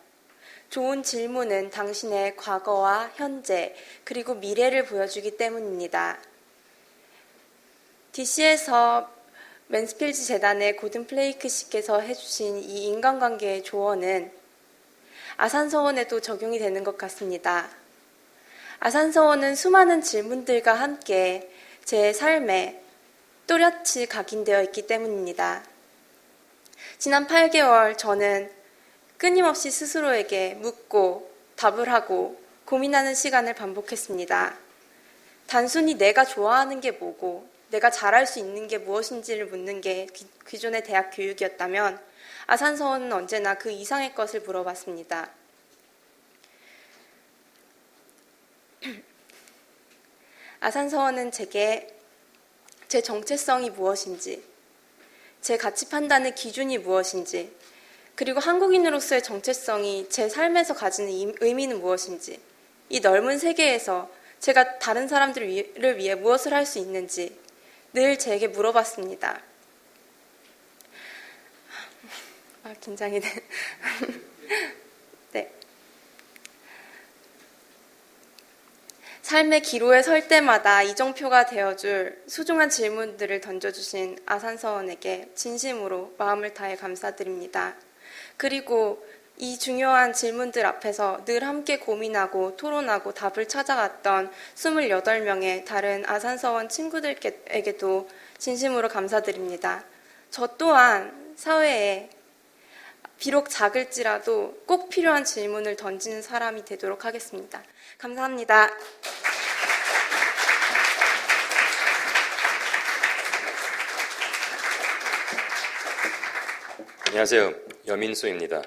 Speaker 13: 좋은 질문은 당신의 과거와 현재 그리고 미래를 보여주기 때문입니다. DC에서 맨스필드 재단의 고든 플레이크 씨께서 해주신 이 인간관계의 조언은 아산서원에도 적용이 되는 것 같습니다. 아산서원은 수많은 질문들과 함께 제 삶에 또렷이 각인되어 있기 때문입니다. 지난 8개월 저는 끊임없이 스스로에게 묻고 답을 하고 고민하는 시간을 반복했습니다. 단순히 내가 좋아하는 게 뭐고 내가 잘할 수 있는 게 무엇인지를 묻는 게 기존의 대학 교육이었다면 아산서원은 언제나 그 이상의 것을 물어봤습니다. 아산서원은 제게 제 정체성이 무엇인지, 제 가치 판단의 기준이 무엇인지, 그리고 한국인으로서의 정체성이 제 삶에서 가지는 의미는 무엇인지, 이 넓은 세계에서 제가 다른 사람들을 위해 무엇을 할 수 있는지 늘 제게 물어봤습니다. 긴장이 돼. 네. 삶의 기로에 설 때마다 이정표가 되어줄 소중한 질문들을 던져주신 아산서원에게 진심으로 마음을 다해 감사드립니다. 그리고 이 중요한 질문들 앞에서 늘 함께 고민하고 토론하고 답을 찾아갔던 28명의 다른 아산서원 친구들에게도 진심으로 감사드립니다. 저 또한 사회에 비록 작을지라도 꼭 필요한 질문을 던지는 사람이 되도록 하겠습니다. 감사합니다.
Speaker 14: 안녕하세요. 여민수입니다.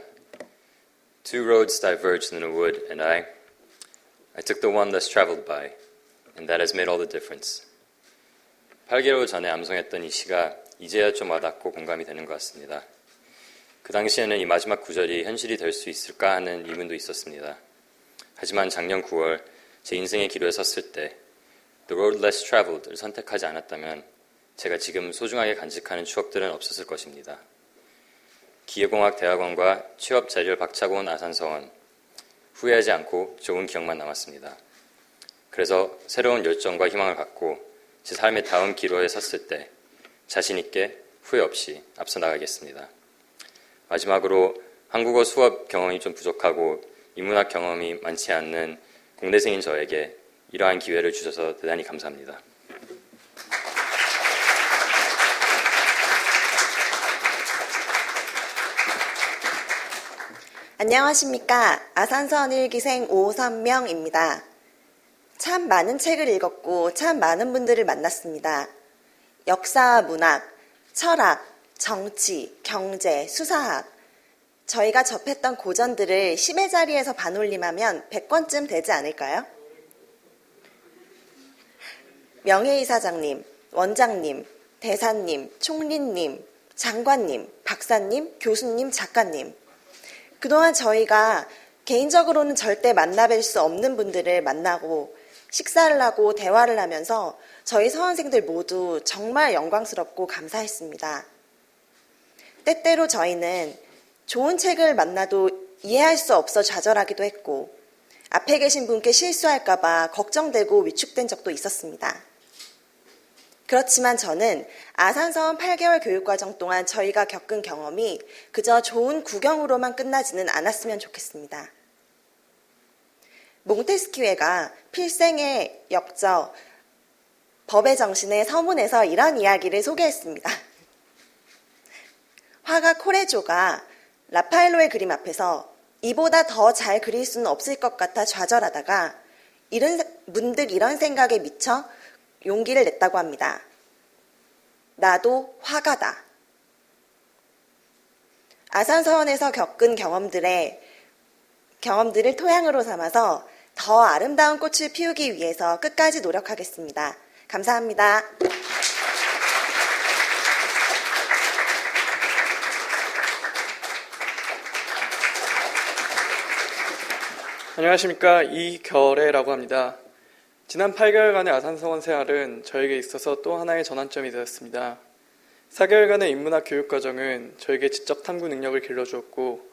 Speaker 14: Two roads diverged in a wood, and I took the one less traveled by, and that has made all the difference. 8개월 전에 암송했던 이 시가 이제야 좀 와닿고 공감이 되는 것 같습니다. 그 당시에는 이 마지막 구절이 현실이 될 수 있을까 하는 의문도 있었습니다. 하지만 작년 9월 제 인생의 기로에 섰을 때 The road less traveled를 선택하지 않았다면 제가 지금 소중하게 간직하는 추억들은 없었을 것입니다. 기계공학 대학원과 취업 자리를 박차고 온 아산서원, 후회하지 않고 좋은 기억만 남았습니다. 그래서 새로운 열정과 희망을 갖고 제 삶의 다음 기로에 섰을 때 자신 있게 후회 없이 앞서 나가겠습니다. 마지막으로 한국어 수업 경험이 좀 부족하고 인문학 경험이 많지 않는 공대생인 저에게 이러한 기회를 주셔서 대단히 감사합니다.
Speaker 11: 안녕하십니까. 아산서원 1기생 오선명입니다. 참 많은 책을 읽었고 참 많은 분들을 만났습니다. 역사와 문학, 철학, 정치, 경제, 수사학. 저희가 접했던 고전들을 10의 자리에서 반올림하면 100권쯤 되지 않을까요? 명예이사장님, 원장님, 대사님, 총리님, 장관님, 박사님, 교수님, 작가님. 그동안 저희가 개인적으로는 절대 만나뵐 수 없는 분들을 만나고 식사를 하고 대화를 하면서 저희 서원생들 모두 정말 영광스럽고 감사했습니다. 때때로 저희는 좋은 책을 만나도 이해할 수 없어 좌절하기도 했고 앞에 계신 분께 실수할까봐 걱정되고 위축된 적도 있었습니다. 그렇지만 저는 아산서원 8개월 교육과정 동안 저희가 겪은 경험이 그저 좋은 구경으로만 끝나지는 않았으면 좋겠습니다. 몽테스키웨가 필생의 역적, 법의 정신의 서문에서 이런 이야기를 소개했습니다. 화가 코레조가 라파엘로의 그림 앞에서 이보다 더 잘 그릴 수는 없을 것 같아 좌절하다가 문득 이런 생각에 미쳐 용기를 냈다고 합니다. 나도 화가다. 아산서원에서 겪은 경험들을 토양으로 삼아서 더 아름다운 꽃을 피우기 위해서 끝까지 노력하겠습니다. 감사합니다.
Speaker 15: 안녕하십니까. 이결애라고 합니다. 지난 8개월간의 아산서원 생활은 저에게 있어서 또 하나의 전환점이 되었습니다. 4개월간의 인문학 교육과정은 저에게 지적 탐구 능력을 길러주었고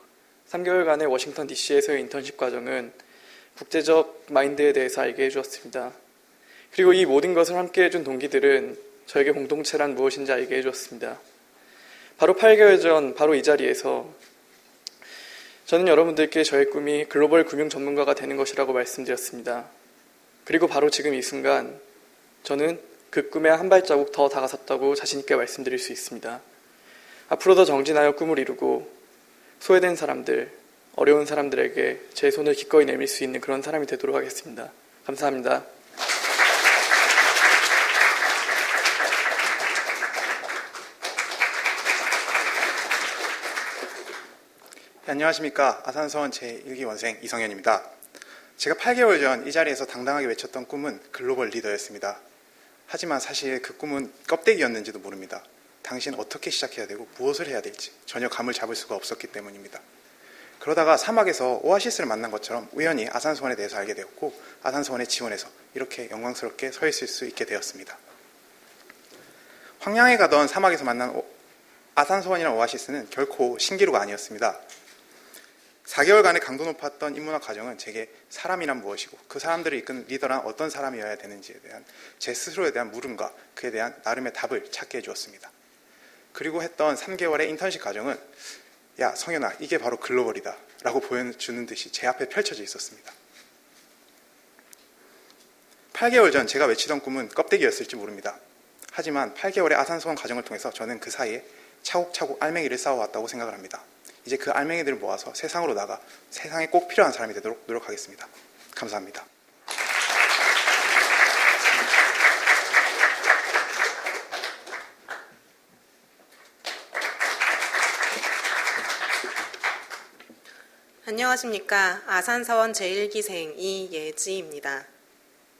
Speaker 15: 3개월간의 워싱턴 DC에서의 인턴십 과정은 국제적 마인드에 대해서 알게 해주었습니다. 그리고 이 모든 것을 함께 해준 동기들은 저에게 공동체란 무엇인지 알게 해주었습니다. 바로 8개월 전 바로 이 자리에서 저는 여러분들께 저의 꿈이 글로벌 금융 전문가가 되는 것이라고 말씀드렸습니다. 그리고 바로 지금 이 순간 저는 그 꿈에 한 발자국 더 다가섰다고 자신 있게 말씀드릴 수 있습니다. 앞으로 더 정진하여 꿈을 이루고 소외된 사람들, 어려운 사람들에게 제 손을 기꺼이 내밀 수 있는 그런 사람이 되도록 하겠습니다. 감사합니다.
Speaker 5: 안녕하십니까. 아산서원 제1기 원생 이성현입니다. 제가 8개월 전 이 자리에서 당당하게 외쳤던 꿈은 글로벌 리더였습니다. 하지만 사실 그 꿈은 껍데기였는지도 모릅니다. 당신 어떻게 시작해야 되고 무엇을 해야 될지 전혀 감을 잡을 수가 없었기 때문입니다. 그러다가 사막에서 오아시스를 만난 것처럼 우연히 아산서원에 대해서 알게 되었고 아산서원에 지원해서 이렇게 영광스럽게 서 있을 수 있게 되었습니다. 황량에 가던 사막에서 만난 아산서원이라는 오아시스는 결코 신기루가 아니었습니다. 4개월간의 강도 높았던 인문학 과정은 제게 사람이란 무엇이고 그 사람들을 이끄는 리더란 어떤 사람이어야 되는지에 대한 제 스스로에 대한 물음과 그에 대한 나름의 답을 찾게 해주었습니다. 그리고 했던 3개월의 인턴십 과정은 야 성현아 이게 바로 글로벌이다 라고 보여주는 듯이 제 앞에 펼쳐져 있었습니다. 8개월 전 제가 외치던 꿈은 껍데기였을지 모릅니다. 하지만 8개월의 아산서원 과정을 통해서 저는 그 사이에 차곡차곡 알맹이를 쌓아왔다고 생각을 합니다. 이제 그 알맹이들을 모아서 세상으로 나가 세상에 꼭 필요한 사람이 되도록 노력하겠습니다. 감사합니다.
Speaker 16: 안녕하십니까. 아산서원 제1기생 이예지입니다.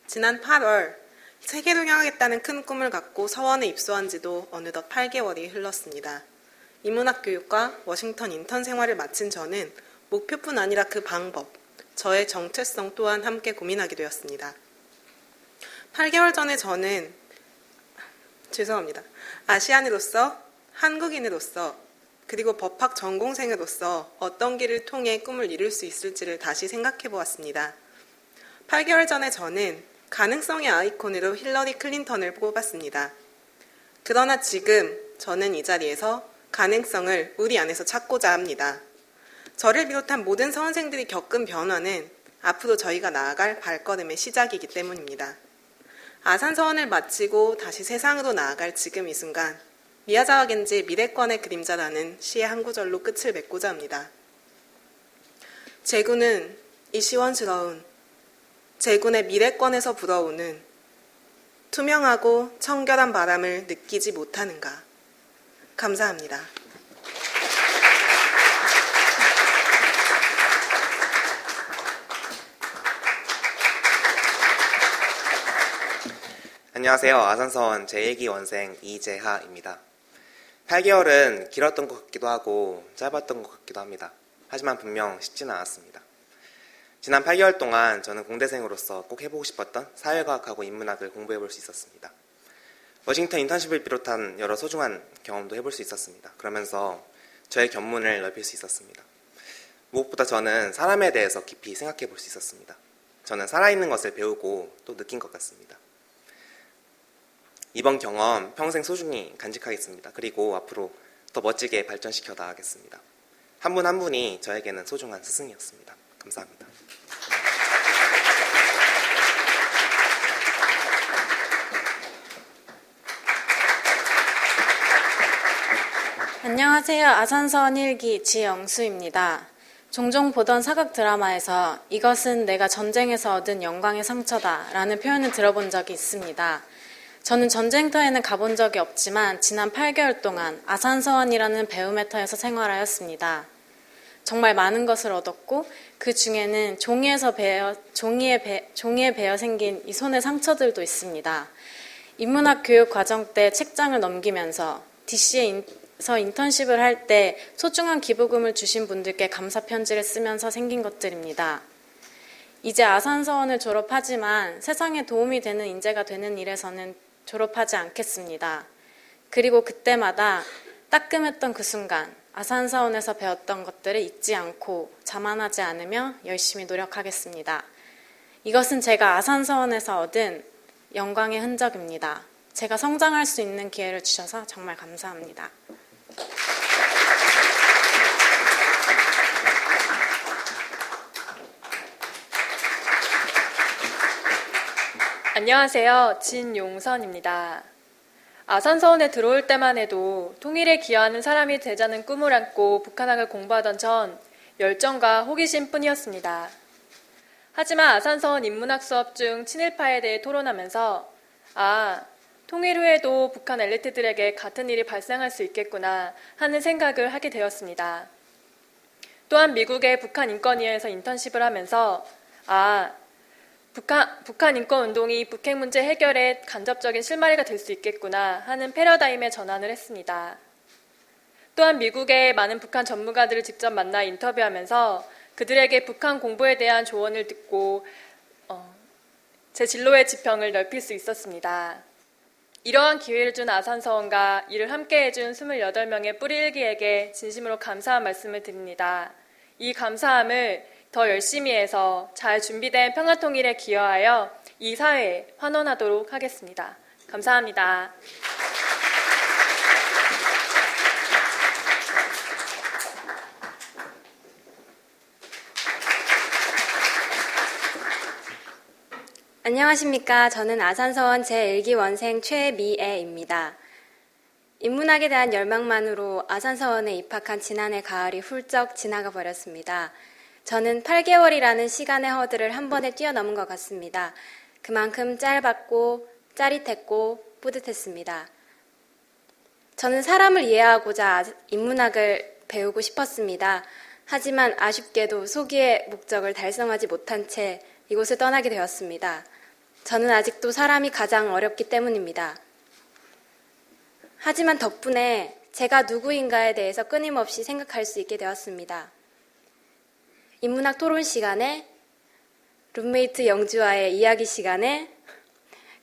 Speaker 16: 지난 8월 세계동양하겠다는 큰 꿈을 갖고 서원에 입소한 지도 어느덧 8개월이 흘렀습니다. 인문학 교육과 워싱턴 인턴 생활을 마친 저는 목표뿐 아니라 그 방법, 저의 정체성 또한 함께 고민하게 되었습니다. 8개월 전에 저는 아시안으로서, 한국인으로서, 그리고 법학 전공생으로서 어떤 길을 통해 꿈을 이룰 수 있을지를 다시 생각해 보았습니다. 8개월 전에 저는 가능성의 아이콘으로 힐러리 클린턴을 뽑았습니다. 그러나 지금 저는 이 자리에서 가능성을 우리 안에서 찾고자 합니다. 저를 비롯한 모든 서원생들이 겪은 변화는 앞으로 저희가 나아갈 발걸음의 시작이기 때문입니다. 아산서원을 마치고 다시 세상으로 나아갈 지금 이 순간, 미야자와 겐지의 미래권의 그림자라는 시의 한 구절로 끝을 맺고자 합니다. 제군은 이 시원스러운 제군의 미래권에서 불어오는 투명하고 청결한 바람을 느끼지 못하는가. 감사합니다.
Speaker 17: 안녕하세요. 아산서원 제1기 원생 이재하입니다. 8개월은 길었던 것 같기도 하고 짧았던 것 같기도 합니다. 하지만 분명 쉽지는 않았습니다. 지난 8개월 동안 저는 공대생으로서 꼭 해보고 싶었던 사회과학하고 인문학을 공부해볼 수 있었습니다. 워싱턴 인턴십을 비롯한 여러 소중한 경험도 해볼 수 있었습니다. 그러면서 저의 견문을 넓힐 수 있었습니다. 무엇보다 저는 사람에 대해서 깊이 생각해 볼 수 있었습니다. 저는 살아있는 것을 배우고 또 느낀 것 같습니다. 이번 경험 평생 소중히 간직하겠습니다. 그리고 앞으로 더 멋지게 발전시켜 나가겠습니다. 한 분 한 분이 저에게는 소중한 스승이었습니다. 감사합니다.
Speaker 18: 안녕하세요. 아산서원 1기 지영수입니다. 종종 보던 사극 드라마에서 이것은 내가 전쟁에서 얻은 영광의 상처다 라는 표현을 들어본 적이 있습니다. 저는 전쟁터에는 가본 적이 없지만 지난 8개월 동안 아산서원이라는 배움의 터에서 생활하였습니다. 정말 많은 것을 얻었고 그 중에는 종이에 베어 생긴 이 손의 상처들도 있습니다. 인문학 교육 과정 때 책장을 넘기면서 DC에서 인턴십을 할 때 소중한 기부금을 주신 분들께 감사 편지를 쓰면서 생긴 것들입니다. 이제 아산서원을 졸업하지만 세상에 도움이 되는 인재가 되는 일에서는 졸업하지 않겠습니다. 그리고 그때마다 따끔했던 그 순간 아산서원에서 배웠던 것들을 잊지 않고 자만하지 않으며 열심히 노력하겠습니다. 이것은 제가 아산서원에서 얻은 영광의 흔적입니다. 제가 성장할 수 있는 기회를 주셔서 정말 감사합니다.
Speaker 19: 안녕하세요. 진용선입니다. 아산서원에 들어올 때만 해도 통일에 기여하는 사람이 되자는 꿈을 안고 북한학을 공부하던 전 열정과 호기심 뿐이었습니다. 하지만 아산서원 인문학 수업 중 친일파에 대해 토론하면서 통일 후에도 북한 엘리트들에게 같은 일이 발생할 수 있겠구나 하는 생각을 하게 되었습니다. 또한 미국의 북한인권위에서 인턴십을 하면서 북한 인권운동이 북핵 문제 해결에 간접적인 실마리가 될 수 있겠구나 하는 패러다임의 전환을 했습니다. 또한 미국의 많은 북한 전문가들을 직접 만나 인터뷰하면서 그들에게 북한 공부에 대한 조언을 듣고 제 진로의 지평을 넓힐 수 있었습니다. 이러한 기회를 준 아산서원과 이를 함께 해준 28명의 뿌리일기에게 진심으로 감사한 말씀을 드립니다. 이 감사함을 더 열심히 해서 잘 준비된 평화통일에 기여하여 이 사회에 환원하도록 하겠습니다. 감사합니다.
Speaker 13: 안녕하십니까. 저는 아산서원 제1기 원생 최미애입니다. 인문학에 대한 열망만으로 아산서원에 입학한 지난해 가을이 훌쩍 지나가 버렸습니다. 저는 8개월이라는 시간의 허들을 한 번에 뛰어넘은 것 같습니다. 그만큼 짧았고 짜릿했고 뿌듯했습니다. 저는 사람을 이해하고자 인문학을 배우고 싶었습니다. 하지만 아쉽게도 소기의 목적을 달성하지 못한 채 이곳을 떠나게 되었습니다. 저는 아직도 사람이 가장 어렵기 때문입니다. 하지만 덕분에 제가 누구인가에 대해서 끊임없이 생각할 수 있게 되었습니다. 인문학 토론 시간에, 룸메이트 영주와의 이야기 시간에,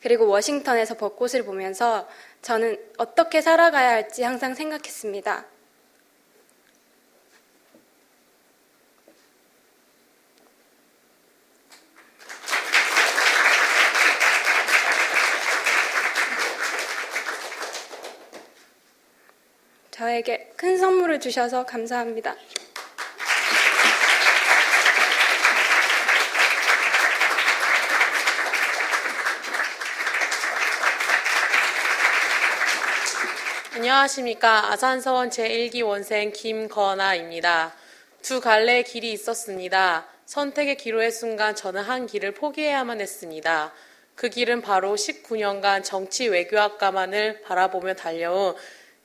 Speaker 13: 그리고 워싱턴에서 벚꽃을 보면서 저는 어떻게 살아가야 할지 항상 생각했습니다. 저에게 큰 선물을 주셔서 감사합니다.
Speaker 20: 안녕하십니까. 아산서원 제1기 원생 김건아입니다. 두 갈래의 길이 있었습니다. 선택의 기로의 순간 저는 한 길을 포기해야만 했습니다. 그 길은 바로 19년간 정치 외교학과만을 바라보며 달려온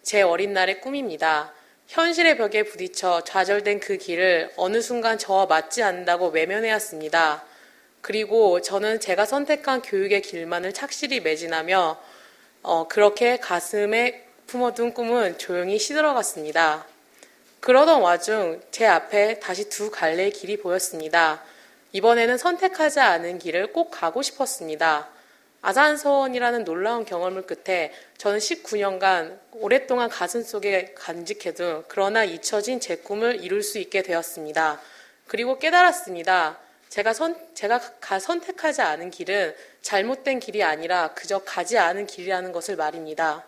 Speaker 20: 제 어린 날의 꿈입니다. 현실의 벽에 부딪혀 좌절된 그 길을 어느 순간 저와 맞지 않는다고 외면해왔습니다. 그리고 저는 제가 선택한 교육의 길만을 착실히 매진하며 그렇게 가슴에 품어둔 꿈은 조용히 시들어갔습니다. 그러던 와중 제 앞에 다시 두 갈래의 길이 보였습니다. 이번에는 선택하지 않은 길을 꼭 가고 싶었습니다. 아산서원이라는 놀라운 경험을 끝에 저는 19년간 오랫동안 가슴속에 간직해둔 그러나 잊혀진 제 꿈을 이룰 수 있게 되었습니다. 그리고 깨달았습니다. 제가 선택하지 않은 길은 잘못된 길이 아니라 그저 가지 않은 길이라는 것을 말입니다.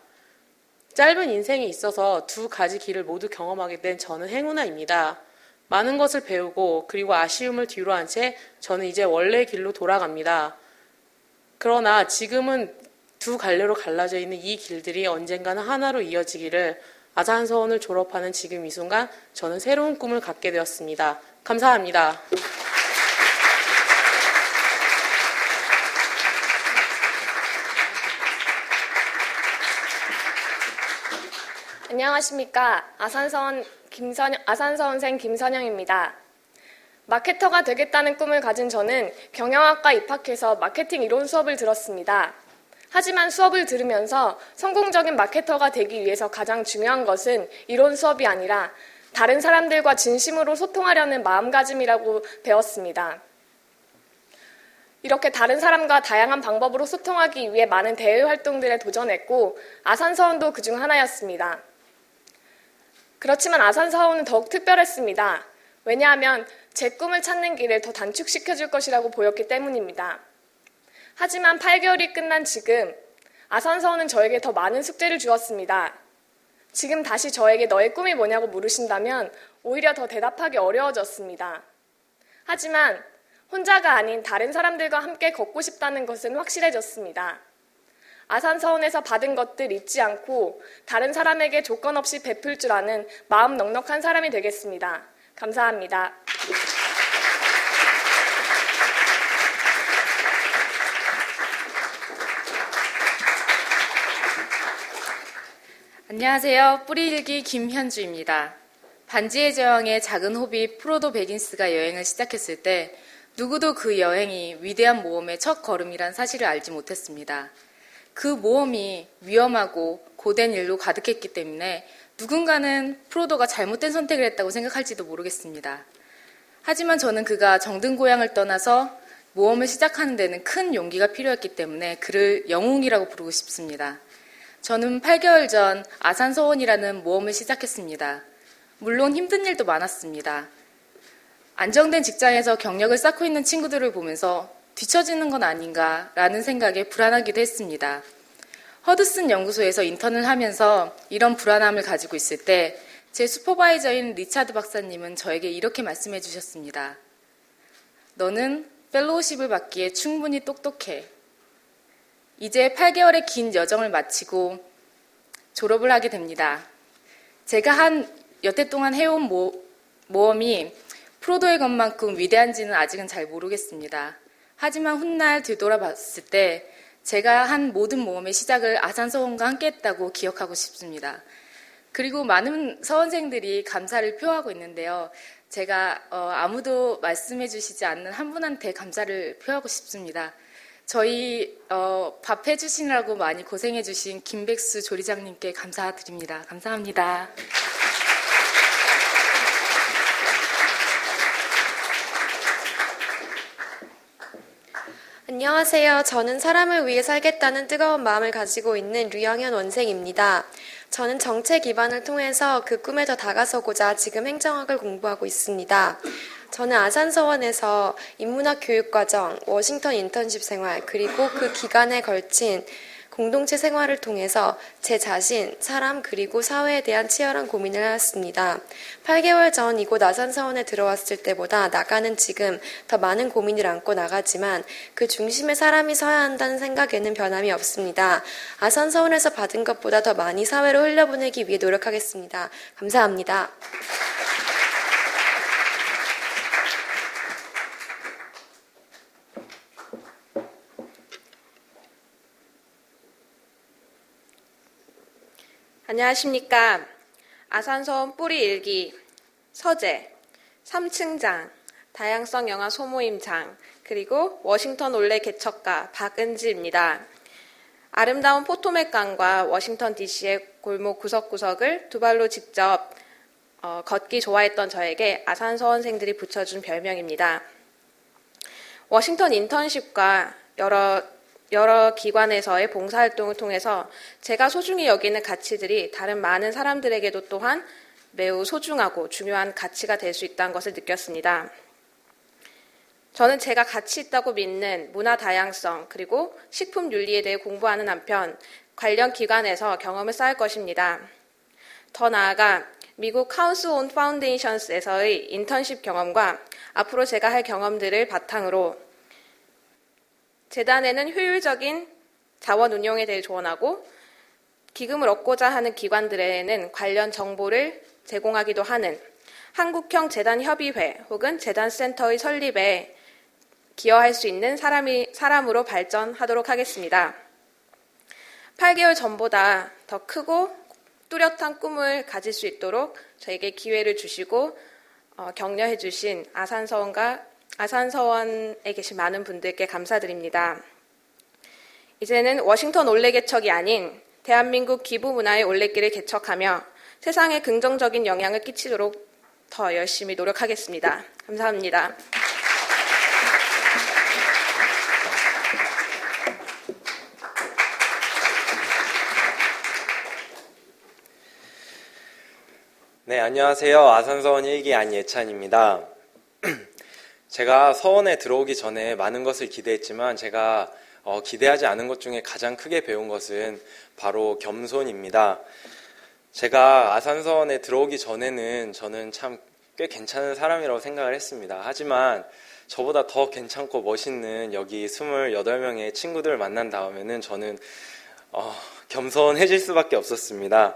Speaker 20: 짧은 인생에 있어서 두 가지 길을 모두 경험하게 된 저는 행운아입니다. 많은 것을 배우고 그리고 아쉬움을 뒤로 한 채 저는 이제 원래의 길로 돌아갑니다. 그러나 지금은 두 갈래로 갈라져 있는 이 길들이 언젠가는 하나로 이어지기를 아산서원을 졸업하는 지금 이 순간 저는 새로운 꿈을 갖게 되었습니다. 감사합니다.
Speaker 19: 안녕하십니까. 아산서원생 김선영입니다. 마케터가 되겠다는 꿈을 가진 저는 경영학과 입학해서 마케팅 이론 수업을 들었습니다. 하지만 수업을 들으면서 성공적인 마케터가 되기 위해서 가장 중요한 것은 이론 수업이 아니라 다른 사람들과 진심으로 소통하려는 마음가짐이라고 배웠습니다. 이렇게 다른 사람과 다양한 방법으로 소통하기 위해 많은 대외 활동들에 도전했고 아산서원도 그중 하나였습니다. 그렇지만 아산서원은 더욱 특별했습니다. 왜냐하면 제 꿈을 찾는 길을 더 단축시켜줄 것이라고 보였기 때문입니다. 하지만 8개월이 끝난 지금 아산서원은 저에게 더 많은 숙제를 주었습니다. 지금 다시 저에게 너의 꿈이 뭐냐고 물으신다면 오히려 더 대답하기 어려워졌습니다. 하지만 혼자가 아닌 다른 사람들과 함께 걷고 싶다는 것은 확실해졌습니다. 아산서원에서 받은 것들 잊지 않고 다른 사람에게 조건 없이 베풀 줄 아는 마음 넉넉한 사람이 되겠습니다. 감사합니다.
Speaker 21: 안녕하세요. 뿌리일기 김현주입니다. 반지의 제왕의 작은 호빗 프로도 베긴스가 여행을 시작했을 때 누구도 그 여행이 위대한 모험의 첫 걸음이란 사실을 알지 못했습니다. 그 모험이 위험하고 고된 일로 가득했기 때문에 누군가는 프로도가 잘못된 선택을 했다고 생각할지도 모르겠습니다. 하지만 저는 그가 정든 고향을 떠나서 모험을 시작하는 데는 큰 용기가 필요했기 때문에 그를 영웅이라고 부르고 싶습니다. 저는 8개월 전 아산서원이라는 모험을 시작했습니다. 물론 힘든 일도 많았습니다. 안정된 직장에서 경력을 쌓고 있는 친구들을 보면서 뒤처지는 건 아닌가라는 생각에 불안하기도 했습니다. 허드슨 연구소에서 인턴을 하면서 이런 불안함을 가지고 있을 때 제 슈퍼바이저인 리차드 박사님은 저에게 이렇게 말씀해 주셨습니다. 너는 펠로우십을 받기에 충분히 똑똑해. 이제 8개월의 긴 여정을 마치고 졸업을 하게 됩니다. 제가 여태 동안 해온 모험이 프로도의 것만큼 위대한지는 아직은 잘 모르겠습니다. 하지만 훗날 뒤돌아봤을 때 제가 한 모든 모험의 시작을 아산서원과 함께 했다고 기억하고 싶습니다. 그리고 많은 서원생들이 감사를 표하고 있는데요. 제가 아무도 말씀해 주시지 않는 한 분한테 감사를 표하고 싶습니다. 저희 밥 해주시느라고 많이 고생해 주신 김백수 조리장님께 감사드립니다. 감사합니다.
Speaker 22: 안녕하세요. 저는 사람을 위해 살겠다는 뜨거운 마음을 가지고 있는 류영현 원생입니다. 저는 정책 기반을 통해서 그 꿈에 더 다가서고자 지금 행정학을 공부하고 있습니다. 저는 아산서원에서 인문학 교육과정, 워싱턴 인턴십 생활, 그리고 그 기간에 걸친 공동체 생활을 통해서 제 자신, 사람 그리고 사회에 대한 치열한 고민을 해왔습니다. 8개월 전 이곳 아산서원에 들어왔을 때보다 나가는 지금 더 많은 고민을 안고 나가지만 그 중심에 사람이 서야 한다는 생각에는 변함이 없습니다. 아산서원에서 받은 것보다 더 많이 사회로 흘려보내기 위해 노력하겠습니다. 감사합니다.
Speaker 2: 안녕하십니까. 아산서원 뿌리 일기, 서재, 3층장, 다양성 영화 소모임장, 그리고 워싱턴 올레 개척가 박은지입니다. 아름다운 포토맥강과 워싱턴 DC의 골목 구석구석을 두 발로 직접 걷기 좋아했던 저에게 아산서원생들이 붙여준 별명입니다. 워싱턴 인턴십과 여러 기관에서의 봉사활동을 통해서 제가 소중히 여기는 가치들이 다른 많은 사람들에게도 또한 매우 소중하고 중요한 가치가 될 수 있다는 것을 느꼈습니다. 저는 제가 가치 있다고 믿는 문화 다양성 그리고 식품 윤리에 대해 공부하는 한편 관련 기관에서 경험을 쌓을 것입니다. 더 나아가 미국 Council on Foundations에서의 인턴십 경험과 앞으로 제가 할 경험들을 바탕으로 재단에는 효율적인 자원 운용에 대해 조언하고 기금을 얻고자 하는 기관들에는 관련 정보를 제공하기도 하는 한국형 재단협의회 혹은 재단센터의 설립에 기여할 수 있는 사람으로 발전하도록 하겠습니다. 8개월 전보다 더 크고 뚜렷한 꿈을 가질 수 있도록 저에게 기회를 주시고 격려해 주신 아산서원에 계신 많은 분들께 감사드립니다. 이제는 워싱턴 올레 개척이 아닌 대한민국 기부문화의 올레길을 개척하며 세상에 긍정적인 영향을 끼치도록 더 열심히 노력하겠습니다. 감사합니다.
Speaker 3: 네, 안녕하세요. 아산서원 1기 안예찬입니다. 제가 서원에 들어오기 전에 많은 것을 기대했지만 제가 기대하지 않은 것 중에 가장 크게 배운 것은 바로 겸손입니다. 제가 아산서원에 들어오기 전에는 저는 참 꽤 괜찮은 사람이라고 생각을 했습니다. 하지만 저보다 더 괜찮고 멋있는 여기 28명의 친구들을 만난 다음에는 저는 겸손해질 수밖에 없었습니다.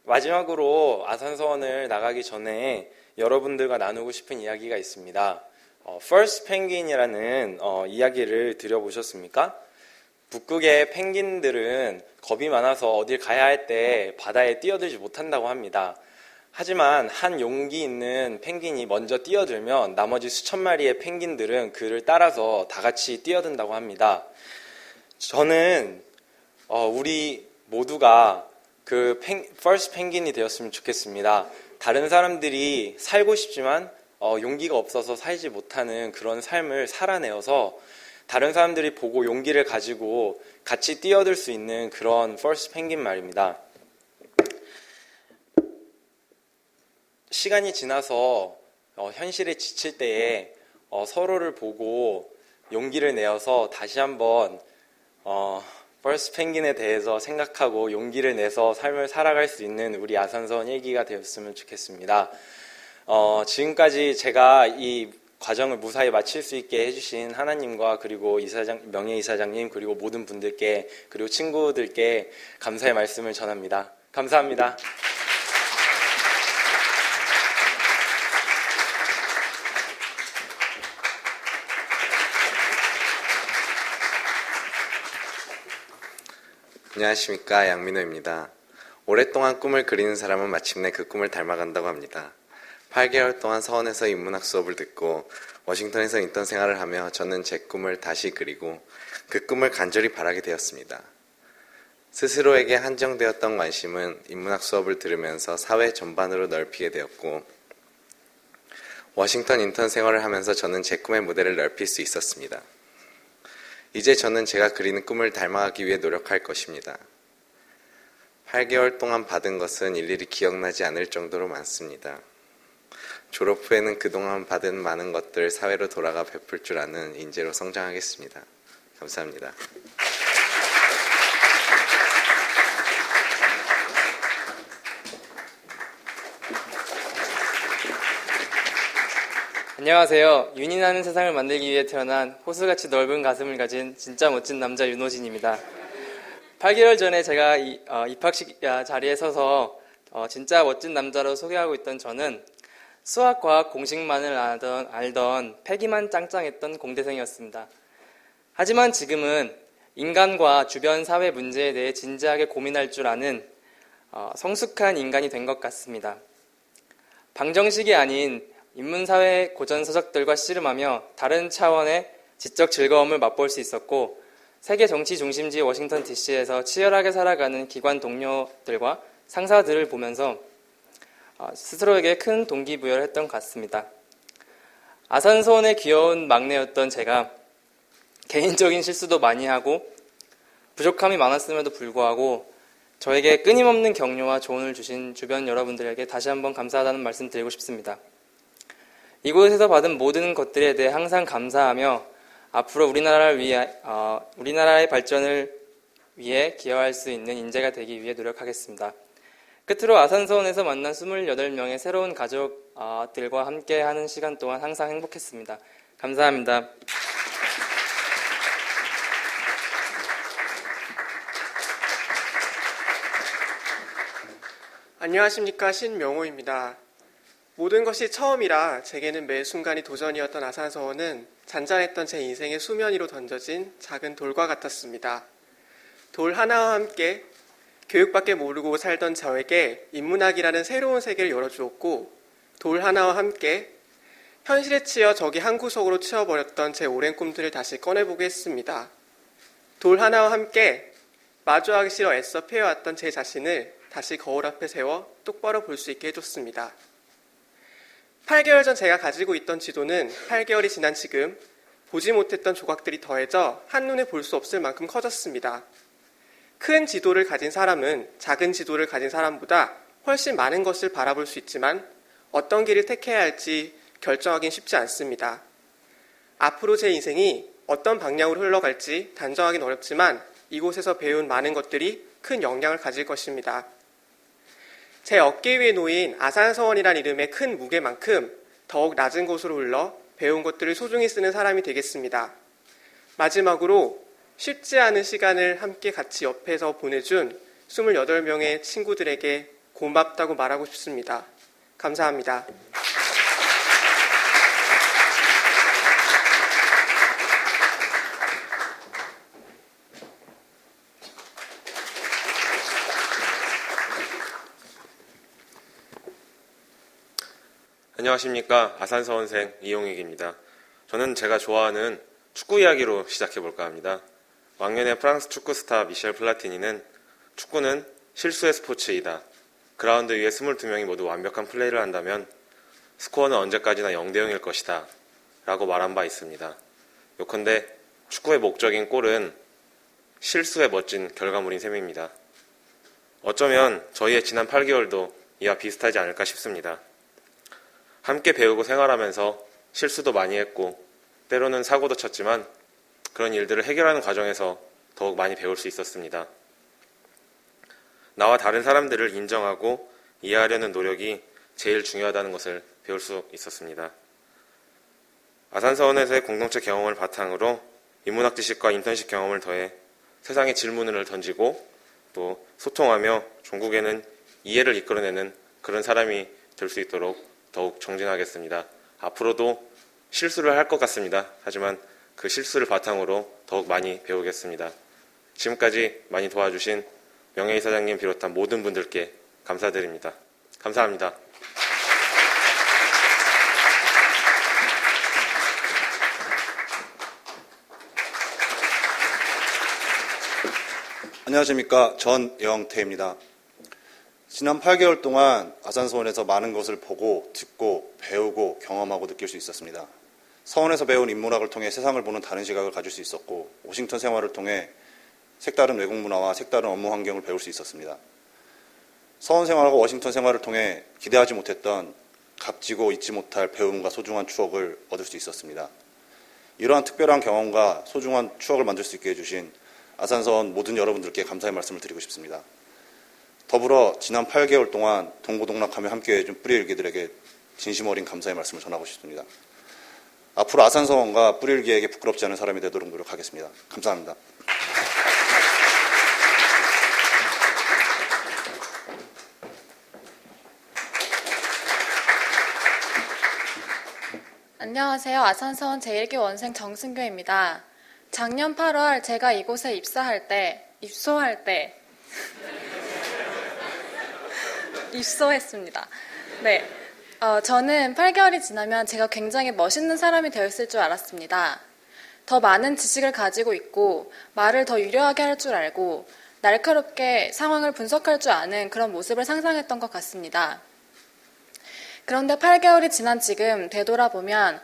Speaker 3: 마지막으로 아산서원을 나가기 전에 여러분들과 나누고 싶은 이야기가 있습니다. First Penguin이라는 이야기를 들어보셨습니까? 북극의 펭귄들은 겁이 많아서 어딜 가야 할 때 바다에 뛰어들지 못한다고 합니다. 하지만 한 용기 있는 펭귄이 먼저 뛰어들면 나머지 수천 마리의 펭귄들은 그를 따라서 다 같이 뛰어든다고 합니다. 저는 우리 모두가 그 First Penguin이 되었으면 좋겠습니다. 다른 사람들이 살고 싶지만 용기가 없어서 살지 못하는 그런 삶을 살아내어서 다른 사람들이 보고 용기를 가지고 같이 뛰어들 수 있는 그런 First Penguin 말입니다. 시간이 지나서 현실에 지칠 때에 서로를 보고 용기를 내어서 다시 한번 First Penguin에 대해서 생각하고 용기를 내서 삶을 살아갈 수 있는 우리 아산서원 1기가 되었으면 좋겠습니다. 지금까지 제가 이 과정을 무사히 마칠 수 있게 해주신 하나님과 그리고 명예이사장님 그리고 모든 분들께 그리고 친구들께 감사의 말씀을 전합니다. 감사합니다.
Speaker 17: 안녕하십니까, 양민호입니다. 오랫동안 꿈을 그리는 사람은 마침내 그 꿈을 닮아간다고 합니다. 8개월 동안 서원에서 인문학 수업을 듣고 워싱턴에서 인턴 생활을 하며 저는 제 꿈을 다시 그리고 그 꿈을 간절히 바라게 되었습니다. 스스로에게 한정되었던 관심은 인문학 수업을 들으면서 사회 전반으로 넓히게 되었고 워싱턴 인턴 생활을 하면서 저는 제 꿈의 무대를 넓힐 수 있었습니다. 이제 저는 제가 그리는 꿈을 닮아가기 위해 노력할 것입니다. 8개월 동안 받은 것은 일일이 기억나지 않을 정도로 많습니다. 졸업 후에는 그동안 받은 많은 것들 사회로 돌아가 베풀 줄 아는 인재로 성장하겠습니다. 감사합니다.
Speaker 4: 안녕하세요. 윤이 나는 세상을 만들기 위해 태어난 호수같이 넓은 가슴을 가진 진짜 멋진 남자 윤호진입니다. 8개월 전에 제가 입학식 자리에 서서 진짜 멋진 남자로 소개하고 있던 저는 수학, 과학 공식만을 알던 패기만 짱짱했던 공대생이었습니다. 하지만 지금은 인간과 주변 사회 문제에 대해 진지하게 고민할 줄 아는 성숙한 인간이 된 것 같습니다. 방정식이 아닌 인문사회 고전서적들과 씨름하며 다른 차원의 지적 즐거움을 맛볼 수 있었고, 세계 정치 중심지 워싱턴 DC에서 치열하게 살아가는 기관 동료들과 상사들을 보면서 스스로에게 큰 동기부여를 했던 것 같습니다. 아산서원의 귀여운 막내였던 제가 개인적인 실수도 많이 하고 부족함이 많았음에도 불구하고 저에게 끊임없는 격려와 조언을 주신 주변 여러분들에게 다시 한번 감사하다는 말씀 드리고 싶습니다. 이곳에서 받은 모든 것들에 대해 항상 감사하며 앞으로 우리나라의 발전을 위해 기여할 수 있는 인재가 되기 위해 노력하겠습니다. 끝으로 아산서원에서 만난 28명의 새로운 가족들과 함께하는 시간 동안 항상 행복했습니다. 감사합니다.
Speaker 6: 안녕하십니까, 신명호입니다. 모든 것이 처음이라 제게는 매 순간이 도전이었던 아산서원은 잔잔했던 제 인생의 수면 위로 던져진 작은 돌과 같았습니다. 돌 하나와 함께 교육밖에 모르고 살던 저에게 인문학이라는 새로운 세계를 열어주었고, 돌 하나와 함께 현실에 치여 저기 한 구석으로 치워버렸던 제 오랜 꿈들을 다시 꺼내보게 했습니다. 돌 하나와 함께 마주하기 싫어 애써 피해왔던 제 자신을 다시 거울 앞에 세워 똑바로 볼 수 있게 해줬습니다. 8개월 전 제가 가지고 있던 지도는 8개월이 지난 지금 보지 못했던 조각들이 더해져 한눈에 볼 수 없을 만큼 커졌습니다. 큰 지도를 가진 사람은 작은 지도를 가진 사람보다 훨씬 많은 것을 바라볼 수 있지만 어떤 길을 택해야 할지 결정하긴 쉽지 않습니다. 앞으로 제 인생이 어떤 방향으로 흘러갈지 단정하긴 어렵지만 이곳에서 배운 많은 것들이 큰 영향을 가질 것입니다. 제 어깨 위에 놓인 아산서원이란 이름의 큰 무게만큼 더욱 낮은 곳으로 흘러 배운 것들을 소중히 쓰는 사람이 되겠습니다. 마지막으로 쉽지 않은 시간을 함께 같이 옆에서 보내준 28명의 친구들에게 고맙다고 말하고 싶습니다. 감사합니다.
Speaker 23: 안녕하십니까, 아산서원생 이용익입니다. 저는 제가 좋아하는 축구 이야기로 시작해볼까 합니다. 왕년의 프랑스 축구 스타 미셸 플라티니는 축구는 실수의 스포츠이다. 그라운드 위에 22명이 모두 완벽한 플레이를 한다면 스코어는 언제까지나 0대0일 것이다 라고 말한 바 있습니다. 요컨대 축구의 목적인 골은 실수의 멋진 결과물인 셈입니다. 어쩌면 저희의 지난 8개월도 이와 비슷하지 않을까 싶습니다. 함께 배우고 생활하면서 실수도 많이 했고 때로는 사고도 쳤지만 그런 일들을 해결하는 과정에서 더욱 많이 배울 수 있었습니다. 나와 다른 사람들을 인정하고 이해하려는 노력이 제일 중요하다는 것을 배울 수 있었습니다. 아산서원에서의 공동체 경험을 바탕으로 인문학 지식과 인턴십 경험을 더해 세상에 질문을 던지고 또 소통하며 종국에는 이해를 이끌어내는 그런 사람이 될 수 있도록 더욱 정진하겠습니다. 앞으로도 실수를 할 것 같습니다. 하지만 그 실수를 바탕으로 더욱 많이 배우겠습니다. 지금까지 많이 도와주신 명예이사장님 비롯한 모든 분들께 감사드립니다. 감사합니다.
Speaker 24: 안녕하십니까, 전영태입니다. 지난 8개월 동안 아산서원에서 많은 것을 보고, 듣고, 배우고, 경험하고 느낄 수 있었습니다. 서원에서 배운 인문학을 통해 세상을 보는 다른 시각을 가질 수 있었고, 워싱턴 생활을 통해 색다른 외국 문화와 색다른 업무 환경을 배울 수 있었습니다. 서원 생활과 워싱턴 생활을 통해 기대하지 못했던 값지고 잊지 못할 배움과 소중한 추억을 얻을 수 있었습니다. 이러한 특별한 경험과 소중한 추억을 만들 수 있게 해주신 아산서원 모든 여러분들께 감사의 말씀을 드리고 싶습니다. 더불어 지난 8개월 동안 동고동락하며 함께해 준 뿌리일기들에게 진심 어린 감사의 말씀을 전하고 싶습니다. 앞으로 아산서원과 뿌리일기에게 부끄럽지 않은 사람이 되도록 노력하겠습니다. 감사합니다.
Speaker 19: 안녕하세요. 아산서원 제1기 원생 정승교입니다. 작년 8월 제가 이곳에 입소할 때 입소했습니다. 네. 저는 8개월이 지나면 제가 굉장히 멋있는 사람이 되었을 줄 알았습니다. 더 많은 지식을 가지고 있고 말을 더 유려하게 할 줄 알고 날카롭게 상황을 분석할 줄 아는 그런 모습을 상상했던 것 같습니다. 그런데 8개월이 지난 지금 되돌아보면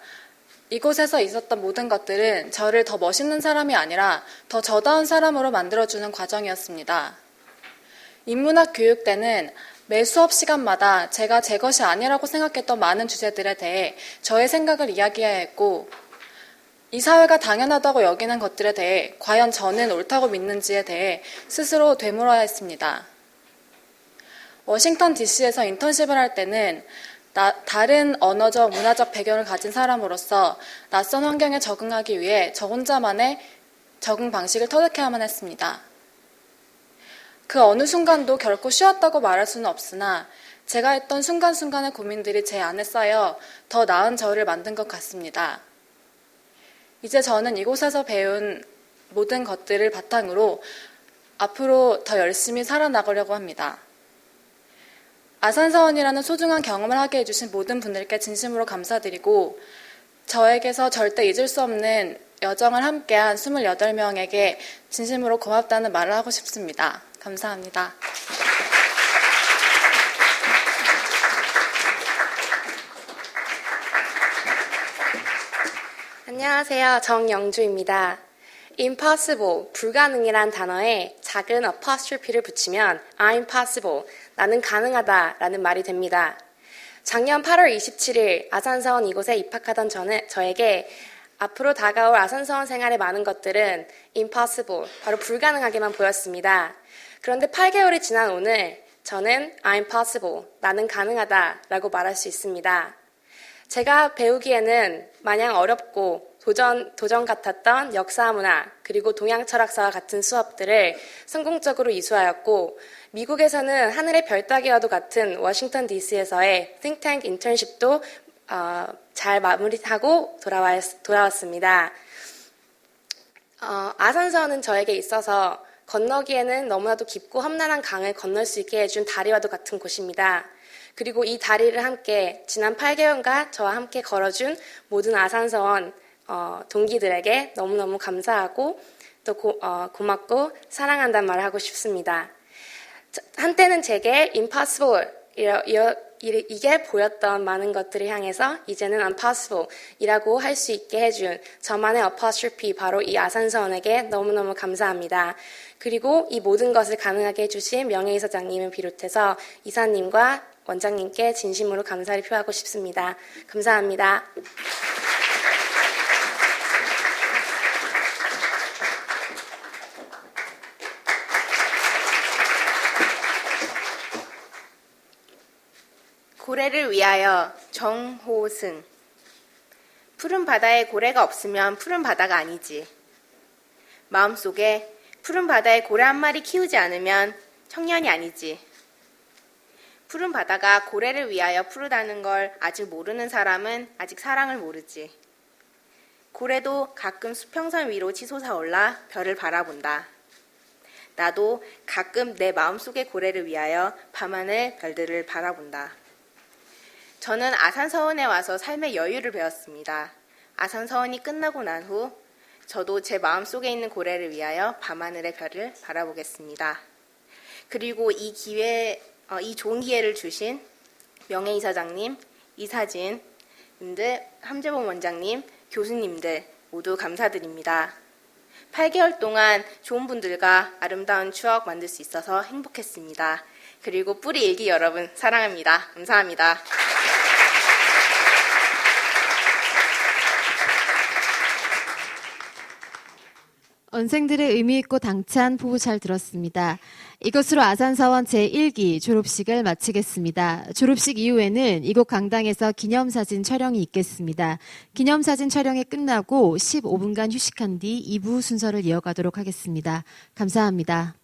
Speaker 19: 이곳에서 있었던 모든 것들은 저를 더 멋있는 사람이 아니라 더 저다운 사람으로 만들어주는 과정이었습니다. 인문학 교육 때는 매 수업 시간마다 제가 제 것이 아니라고 생각했던 많은 주제들에 대해 저의 생각을 이야기해야 했고, 이 사회가 당연하다고 여기는 것들에 대해 과연 저는 옳다고 믿는지에 대해 스스로 되물어야 했습니다. 워싱턴 DC에서 인턴십을 할 때는 다른 언어적, 문화적 배경을 가진 사람으로서 낯선 환경에 적응하기 위해 저 혼자만의 적응 방식을 터득해야만 했습니다. 그 어느 순간도 결코 쉬웠다고 말할 수는 없으나 제가 했던 순간순간의 고민들이 제 안에 쌓여 더 나은 저를 만든 것 같습니다. 이제 저는 이곳에서 배운 모든 것들을 바탕으로 앞으로 더 열심히 살아나가려고 합니다. 아산서원이라는 소중한 경험을 하게 해주신 모든 분들께 진심으로 감사드리고, 저에게서 절대 잊을 수 없는 여정을 함께한 28명에게 진심으로 고맙다는 말을 하고 싶습니다. 감사합니다.
Speaker 22: 안녕하세요. 정영주입니다. impossible, 불가능이란 단어에 작은 apostrophe를 붙이면 I'm possible, 나는 가능하다 라는 말이 됩니다. 작년 8월 27일 아산서원 이곳에 입학하던 저에게 앞으로 다가올 아산서원 생활의 많은 것들은 impossible, 바로 불가능하게만 보였습니다. 그런데 8개월이 지난 오늘 저는 I'm possible, 나는 가능하다 라고 말할 수 있습니다. 제가 배우기에는 마냥 어렵고 도전 같았던 역사문화 그리고 동양철학사와 같은 수업들을 성공적으로 이수하였고, 미국에서는 하늘의 별 따기와도 같은 워싱턴 DC에서의 think tank 인턴십도 잘 마무리하고 돌아왔습니다. 아산서원은 저에게 있어서 건너기에는 너무나도 깊고 험난한 강을 건널 수 있게 해준 다리와도 같은 곳입니다. 그리고 이 다리를 함께 지난 8개월간 저와 함께 걸어준 모든 아산서원 동기들에게 너무너무 감사하고 또 고맙고 사랑한다는 말을 하고 싶습니다. 한때는 제게 impossible 이게 보였던 많은 것들을 향해서 이제는 impossible 이라고 할 수 있게 해준 저만의 apostrophe, 바로 이 아산서원에게 너무너무 감사합니다. 그리고 이 모든 것을 가능하게 해주신 명예이사장님을 비롯해서 이사님과 원장님께 진심으로 감사를 표하고 싶습니다. 감사합니다.
Speaker 1: 고래를 위하여 정호승. 푸른 바다에 고래가 없으면 푸른 바다가 아니지. 마음속에 푸른 바다에 고래 한 마리 키우지 않으면 청년이 아니지. 푸른 바다가 고래를 위하여 푸르다는 걸 아직 모르는 사람은 아직 사랑을 모르지. 고래도 가끔 수평선 위로 치솟아 올라 별을 바라본다. 나도 가끔 내 마음속의 고래를 위하여 밤하늘 별들을 바라본다. 저는 아산서원에 와서 삶의 여유를 배웠습니다. 아산서원이 끝나고 난 후 저도 제 마음속에 있는 고래를 위하여 밤하늘의 별을 바라보겠습니다. 그리고 이 좋은 기회를 주신 명예이사장님, 이사진님들, 함재범 원장님, 교수님들 모두 감사드립니다. 8개월 동안 좋은 분들과 아름다운 추억 만들 수 있어서 행복했습니다. 그리고 뿌리 일기 여러분 사랑합니다. 감사합니다.
Speaker 7: 원생들의 의미있고 당찬 포부 잘 들었습니다. 이것으로 아산서원 제1기 졸업식을 마치겠습니다. 졸업식 이후에는 이곳 강당에서 기념사진 촬영이 있겠습니다. 기념사진 촬영이 끝나고 15분간 휴식한 뒤 2부 순서를 이어가도록 하겠습니다. 감사합니다.